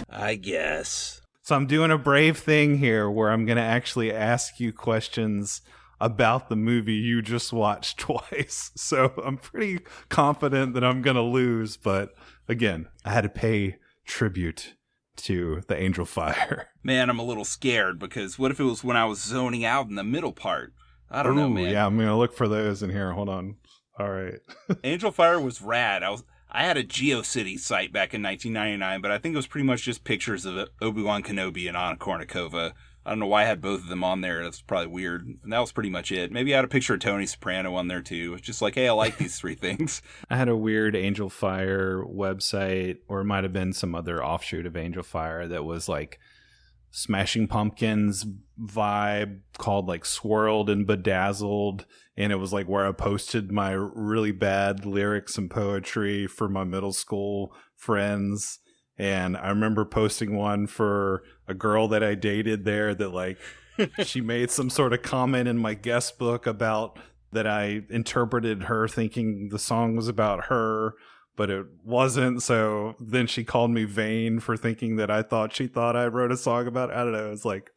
I guess. So I'm doing a brave thing here where I'm going to actually ask you questions about the movie you just watched twice. So I'm pretty confident that I'm going to lose. But again, I had to pay tribute to the Angel Fire. Man, I'm a little scared because what if it was when I was zoning out in the middle part? I don't know, man. Yeah, I'm going to look for those in here. Hold on. All right. Angel Fire was rad. I had a GeoCity site back in 1999, but I think it was pretty much just pictures of Obi-Wan Kenobi and Anna Kournikova. I don't know why I had both of them on there. That's probably weird. And that was pretty much it. Maybe I had a picture of Tony Soprano on there too. It's just like, hey, I like these three things. I had a weird Angel Fire website, or it might have been some other offshoot of Angel Fire that was like Smashing Pumpkins vibe, called like Swirled and Bedazzled. And it was like where I posted my really bad lyrics and poetry for my middle school friends. And I remember posting one for a girl that I dated there that like she made some sort of comment in my guest book about that I interpreted her thinking the song was about her, but it wasn't. So then she called me vain for thinking that I thought she thought I wrote a song about it. I don't know. It's like,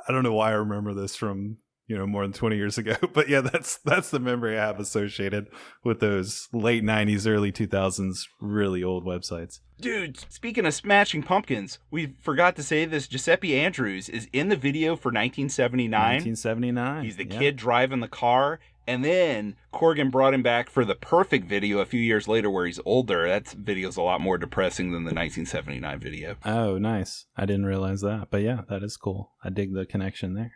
I don't know why I remember this from, more than 20 years ago. But yeah, that's the memory I have associated with those late 90s, early 2000s, really old websites. Dude, speaking of Smashing Pumpkins, we forgot to say this. Giuseppe Andrews is in the video for 1979. 1979. He's the kid driving the car. And then Corgan brought him back for the Perfect video a few years later where he's older. That video's a lot more depressing than the 1979 video. Oh, nice. I didn't realize that. But yeah, that is cool. I dig the connection there.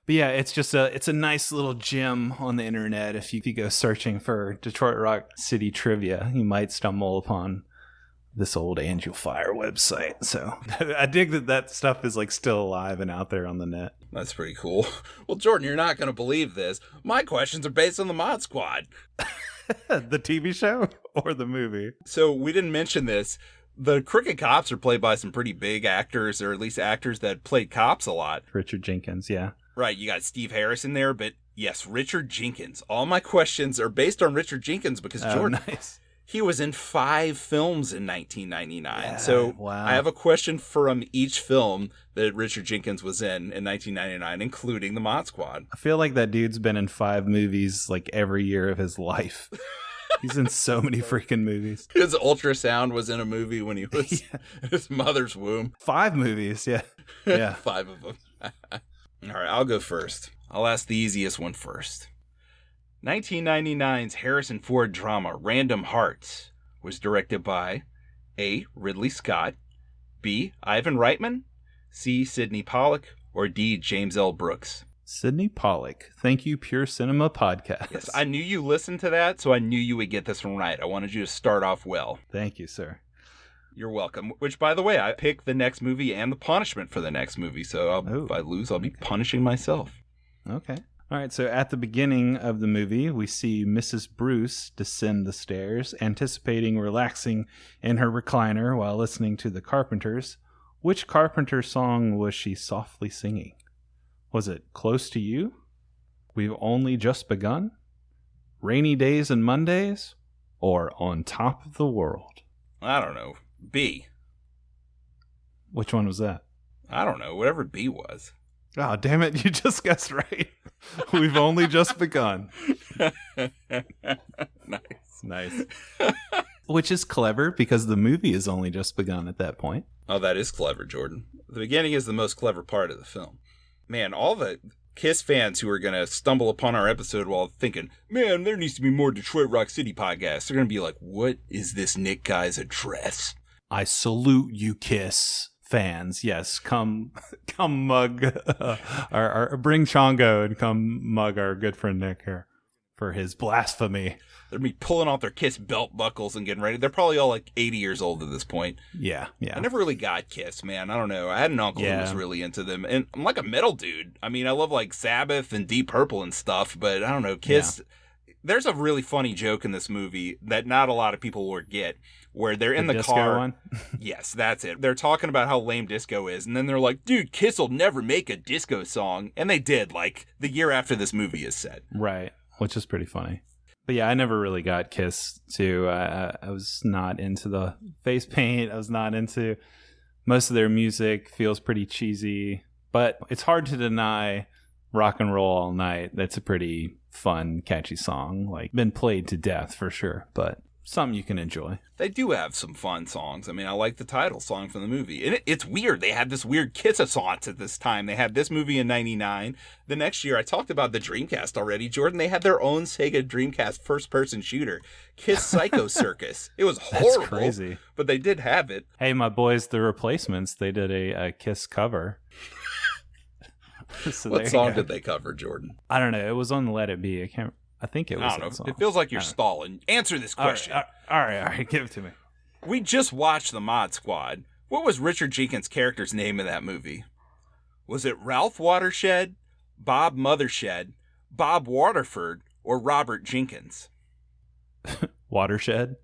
But yeah, it's just it's a nice little gem on the internet. If you go searching for Detroit Rock City trivia, you might stumble upon this old Angel Fire website. So I dig that stuff is like still alive and out there on the net. That's pretty cool. Well, Jordan, you're not going to believe this. My questions are based on the Mod Squad. The TV show or the movie? So we didn't mention this. The Crooked Cops are played by some pretty big actors, or at least actors that played cops a lot. Richard Jenkins, yeah. Right, you got Steve Harris in there, but yes, Richard Jenkins. All my questions are based on Richard Jenkins because Jordan, nice. He was in 5 films in 1999. Yeah, so wow. I have a question from each film that Richard Jenkins was in 1999, including The Mod Squad. I feel like that dude's been in 5 movies like every year of his life. He's in so many freaking movies. His ultrasound was in a movie when he was in his mother's womb. 5 movies, yeah. Yeah. 5 of them. All right, I'll go first. I'll ask the easiest one first. 1999's Harrison Ford drama Random Hearts was directed by A. Ridley Scott, B. Ivan Reitman, C. Sidney Pollack, or D. James L. Brooks. Sidney Pollack. Thank you, Pure Cinema Podcast. Yes, I knew you listened to that, so I knew you would get this one right. I wanted you to start off well. Thank you, sir. You're welcome. Which, by the way, I picked the next movie and the punishment for the next movie, so if I lose, I'll be punishing myself. Okay. All right, so at the beginning of the movie, we see Mrs. Bruce descend the stairs, anticipating relaxing in her recliner while listening to the Carpenters. Which Carpenter song was she softly singing? Was it Close to You? We've Only Just Begun? Rainy Days and Mondays? Or On Top of the World? I don't know. B. Which one was that? I don't know. Whatever B was. Oh, damn it. You just guessed right. We've only just begun. Nice. Which is clever because the movie has only just begun at that point. Oh, that is clever, Jordan. The beginning is the most clever part of the film. Man, all the Kiss fans who are going to stumble upon our episode while thinking, man, there needs to be more Detroit Rock City podcasts. They're going to be like, what is this Nick guy's address? I salute you, Kiss fans. Yes, come mug, or bring Chongo and come mug our good friend Nick here for his blasphemy. They're be pulling off their Kiss belt buckles and getting ready. They're probably all like 80 years old at this point. Yeah. I never really got Kiss, man. I don't know. I had an uncle who was really into them. And I'm like a metal dude. I mean, I love like Sabbath and Deep Purple and stuff, but I don't know. Kiss. Yeah. There's a really funny joke in this movie that not a lot of people will get, where they're in the disco car. One? Yes, that's it. They're talking about how lame disco is. And then they're like, dude, Kiss will never make a disco song. And they did, like, the year after this movie is set. Right, which is pretty funny. But yeah, I never really got Kiss, too. I was not into the face paint. I was not into most of their music. Feels pretty cheesy. But it's hard to deny Rock and Roll All Night. That's a pretty fun, catchy song. Like, been played to death for sure, but something you can enjoy. They do have some fun songs. I mean, I like the title song from the movie. And it's weird. They had this weird Kiss-a-sauce at this time. They had this movie in 99. The next year, I talked about the Dreamcast already. Jordan, they had their own Sega Dreamcast first-person shooter, Kiss Psycho Circus. It was horrible. That's crazy. But they did have it. Hey, my boys, The Replacements, they did a Kiss cover. So what song did they cover, Jordan? I don't know. It was on Let It Be. I think it was. I don't know. It feels like you're stalling. Answer this question. All right. Give it to me. We just watched The Mod Squad. What was Richard Jenkins' character's name in that movie? Was it Ralph Watershed, Bob Mothershed, Bob Waterford, or Robert Jenkins? Watershed?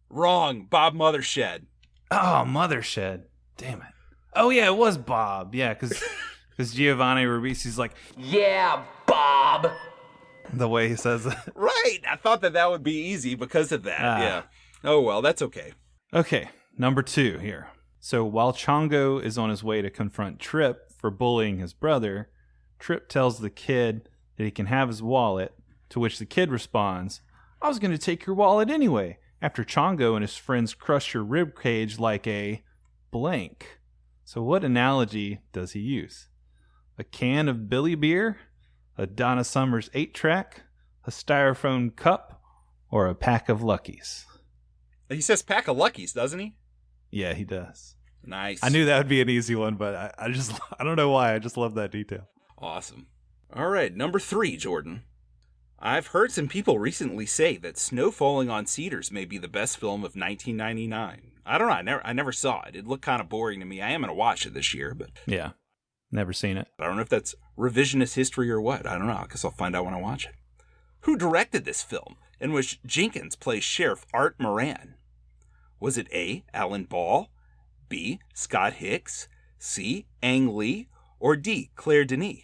Wrong. Bob Mothershed. Oh, Mothershed. Damn it. Oh, yeah, it was Bob. Yeah, because Giovanni Ribisi's like, Yeah, Bob. The way he says it. Right. I thought that would be easy because of that. Yeah. Oh, well, that's okay. Okay. Number 2 here. So while Chongo is on his way to confront Trip for bullying his brother, Trip tells the kid that he can have his wallet, to which the kid responds, I was going to take your wallet anyway, after Chongo and his friends crush your rib cage like a blank. So what analogy does he use? A can of Billy beer? A Donna Summers 8-track, a styrofoam cup, or a pack of Luckies? He says pack of Luckies, doesn't he? Yeah, he does. Nice. I knew that would be an easy one, but I don't know why. I just love that detail. Awesome. All right, number 3, Jordan. I've heard some people recently say that Snow Falling on Cedars may be the best film of 1999. I don't know. I never saw it. It looked kind of boring to me. I am going to watch it this year, but... Yeah. Never seen it. I don't know if that's revisionist history or what. I don't know. I guess I'll find out when I watch it. Who directed this film, in which Jenkins plays Sheriff Art Moran? Was it A, Alan Ball, B, Scott Hicks, C, Ang Lee, or D, Claire Denis?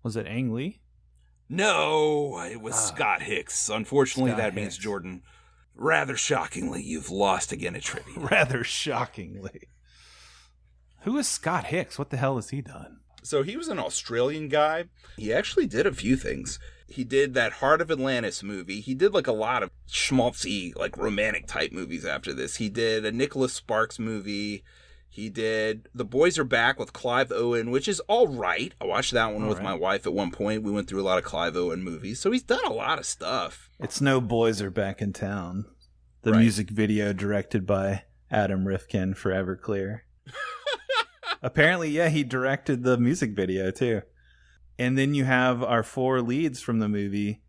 Was it Ang Lee? No, it was Scott Hicks. Unfortunately, Scott that Hicks. means Jordan Rather shockingly, you've lost again at trivia. Rather shockingly. Who is Scott Hicks? What the hell has he done? So he was an Australian guy. He actually did a few things. He did that Heart of Atlantis movie. He did like a lot of schmaltzy, like romantic type movies after this. He did a Nicholas Sparks movie. He did The Boys Are Back with Clive Owen, which is all right. I watched that one with my wife at one point. We went through a lot of Clive Owen movies. So he's done a lot of stuff. It's no Boys Are Back in Town. The Right. music video directed by Adam Rifkin for Everclear. Apparently, yeah, he directed the music video too. And then you have our 4 leads from the movie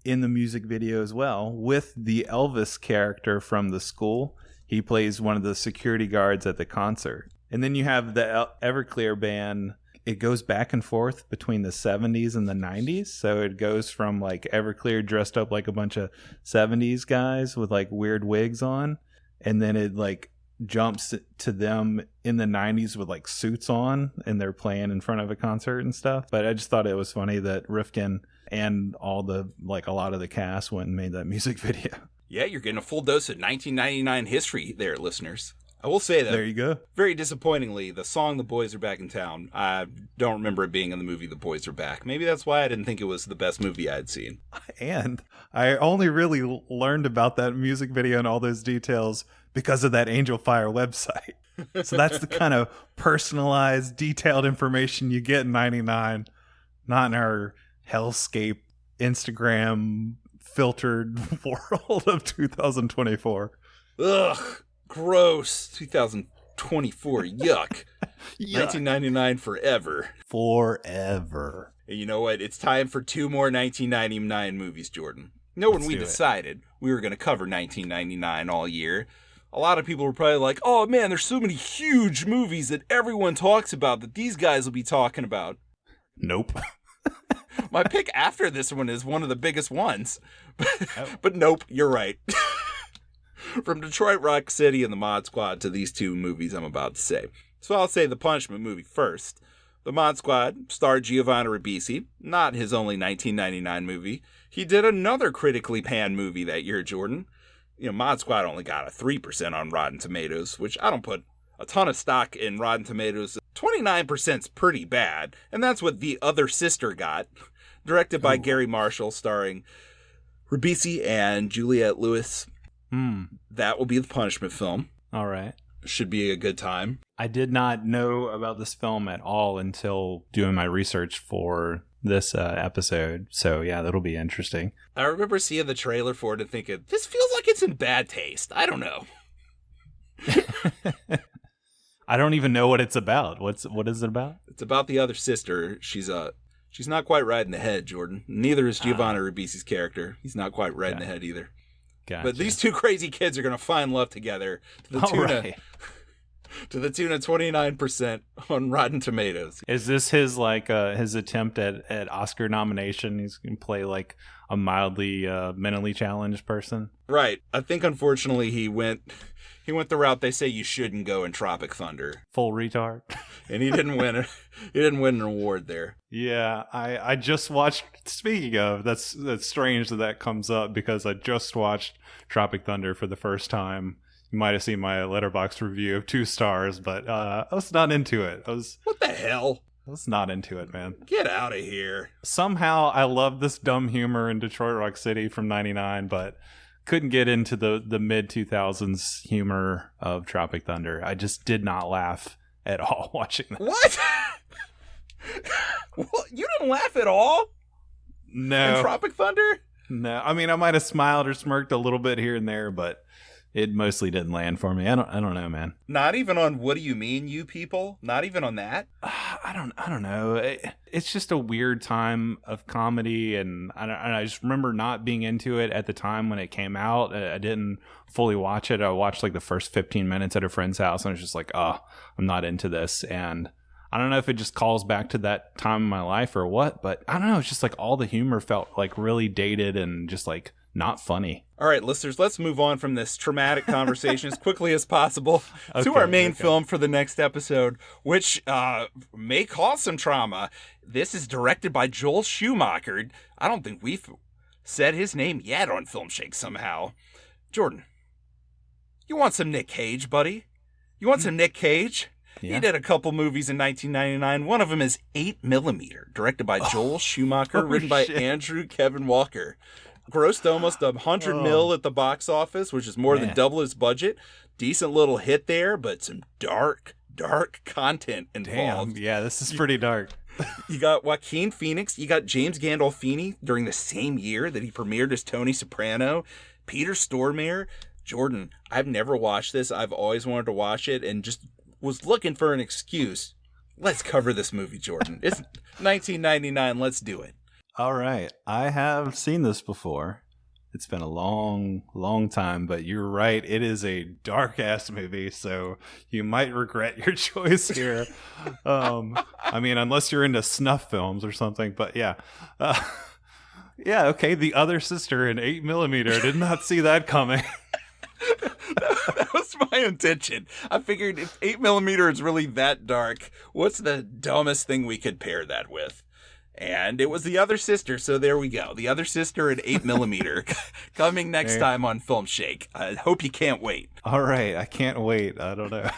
in the music video as well, with the Elvis character from the school. He plays one of the security guards at the concert. And then you have the Everclear band. It goes back and forth between the 70s and the 90s. So it goes from like Everclear dressed up like a bunch of 70s guys with like weird wigs on. And then it like jumps to them in the 90s with like suits on, and they're playing in front of a concert and stuff. But I just thought it was funny that Rifkin and all the like a lot of the cast went and made that music video. Yeah, you're getting a full dose of 1999 history there, listeners. I will say that. There you go. Very disappointingly, the song The Boys Are Back in Town, I don't remember it being in the movie The Boys Are Back. Maybe that's why I didn't think it was the best movie I had seen. And I only really learned about that music video and all those details because of that Angel Fire website. So that's the kind of personalized, detailed information you get in 99, not in our hellscape Instagram filtered world of 2024. Ugh, gross. 2024, yuck. 1999 forever. Forever. And you know what? It's time for 2 more 1999 movies, Jordan. You know, when we decided we were going to cover 1999 all year, a lot of people were probably like, oh man, there's so many huge movies that everyone talks about that these guys will be talking about. Nope. My pick after this one is one of the biggest ones. But nope, you're right. From Detroit Rock City and the Mod Squad to these 2 movies I'm about to say. So I'll say the Punishment movie first. The Mod Squad starred Giovanni Ribisi, not his only 1999 movie. He did another critically panned movie that year, Jordan. You know, Mod Squad only got a 3% on Rotten Tomatoes, which I don't put a ton of stock in Rotten Tomatoes. 29%'s pretty bad, and that's what The Other Sister got. Directed by Gary Marshall, starring Ribisi and Juliette Lewis. That will be the Punishment film. All right. Should be a good time. I did not know about this film at all until doing my research for this episode. So yeah, that'll be interesting. I remember seeing the trailer for it and thinking, this feels like it's in bad taste. I don't know. I don't even know what it's about. What is it about? It's about the other sister. She's not quite right in the head, Jordan. Neither is Giovanni Ribisi's character. He's not quite right in the head either. Gotcha. But these 2 crazy kids are going to find love together to the tune of 29% on Rotten Tomatoes. Is this his his attempt at Oscar nomination? He's going to play like a mildly mentally challenged person. Right. I think unfortunately he went the route they say you shouldn't go in Tropic Thunder. Full retard. And he didn't win. He didn't win an award there. Yeah, I just watched. Speaking of, that's strange that comes up because I just watched Tropic Thunder for the first time. You might have seen my Letterboxd review of 2 stars, but I was not into it. What the hell? I was not into it, man. Get out of here. Somehow I love this dumb humor in Detroit Rock City from '99, but couldn't get into the mid 2000s humor of Tropic Thunder. I just did not laugh at all watching that. What? What? You didn't laugh at all? No. In Tropic Thunder? No. I mean, I might have smiled or smirked a little bit here and there, but it mostly didn't land for me. I don't know, man. Not even on What Do You Mean, You People? Not even on that? I don't know. It's just a weird time of comedy, and I just remember not being into it at the time when it came out. I didn't fully watch it. I watched like the first 15 minutes at a friend's house, and I was just like, oh, I'm not into this. And I don't know if it just calls back to that time in my life or what, but I don't know. It's just like all the humor felt like really dated and just like not funny. All right, listeners, let's move on from this traumatic conversation as quickly as possible to our main film for the next episode, which may cause some trauma. This is directed by Joel Schumacher. I don't think we've said his name yet on Filmshake somehow. Jordan, you want some Nick Cage, buddy? You want some Nick Cage? Yeah. He did a couple movies in 1999. One of them is 8mm, directed by Joel Schumacher, written by Andrew Kevin Walker. Grossed almost $100 million at the box office, which is more than double his budget. Decent little hit there, but some dark content involved. Damn, yeah, this is pretty dark. You got Joaquin Phoenix. You got James Gandolfini during the same year that he premiered as Tony Soprano. Peter Stormare. Jordan, I've never watched this. I've always wanted to watch it and just was looking for an excuse. Let's cover this movie, Jordan. It's 1999. Let's do it. All right. I have seen this before. It's been a long time, but you're right. It is a dark-ass movie, so you might regret your choice here. I mean, unless you're into snuff films or something, but yeah. Yeah, okay, The Other Sister in 8mm. Did not see that coming. That was my intention. I figured if 8mm is really that dark, what's the dumbest thing we could pair that with? And it was The Other Sister, so there we go. The Other Sister at 8mm coming next time on Filmshake. I hope you can't wait. All right, I can't wait. I don't know.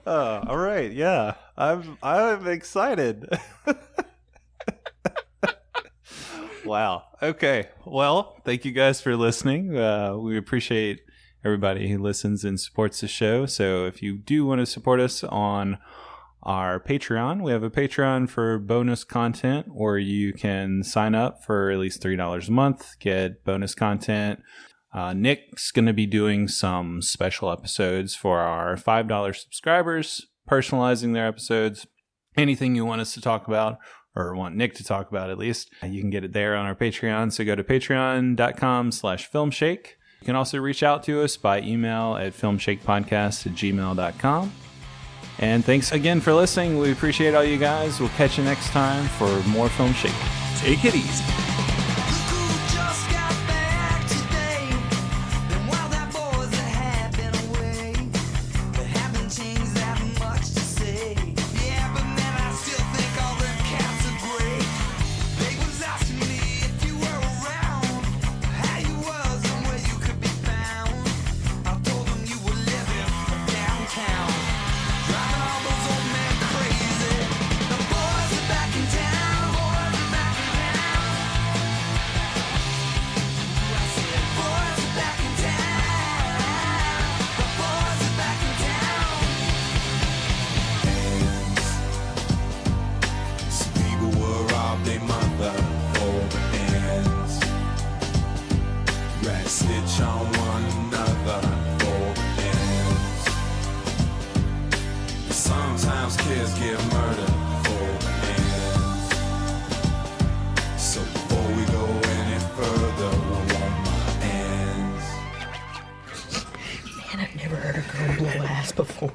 All right, yeah. I'm excited. Wow. Okay. Well, thank you guys for listening. We appreciate everybody who listens and supports the show. So if you do want to support us on our Patreon, we have a Patreon for bonus content, or you can sign up for at least $3 a month, get bonus content. Nick's going to be doing some special episodes for our $5 subscribers, personalizing their episodes. Anything you want us to talk about, or want Nick to talk about at least, you can get it there on our Patreon. So go to patreon.com/filmshake. You can also reach out to us by email at filmshakepodcast@gmail.com. And thanks again for listening. We appreciate all you guys. We'll catch you next time for more Filmshake. Take it easy. Snitch on one another for ends. Sometimes kids get murdered for ends. So before we go any further, we want my ends. Man, I've never heard a girl blow ass before.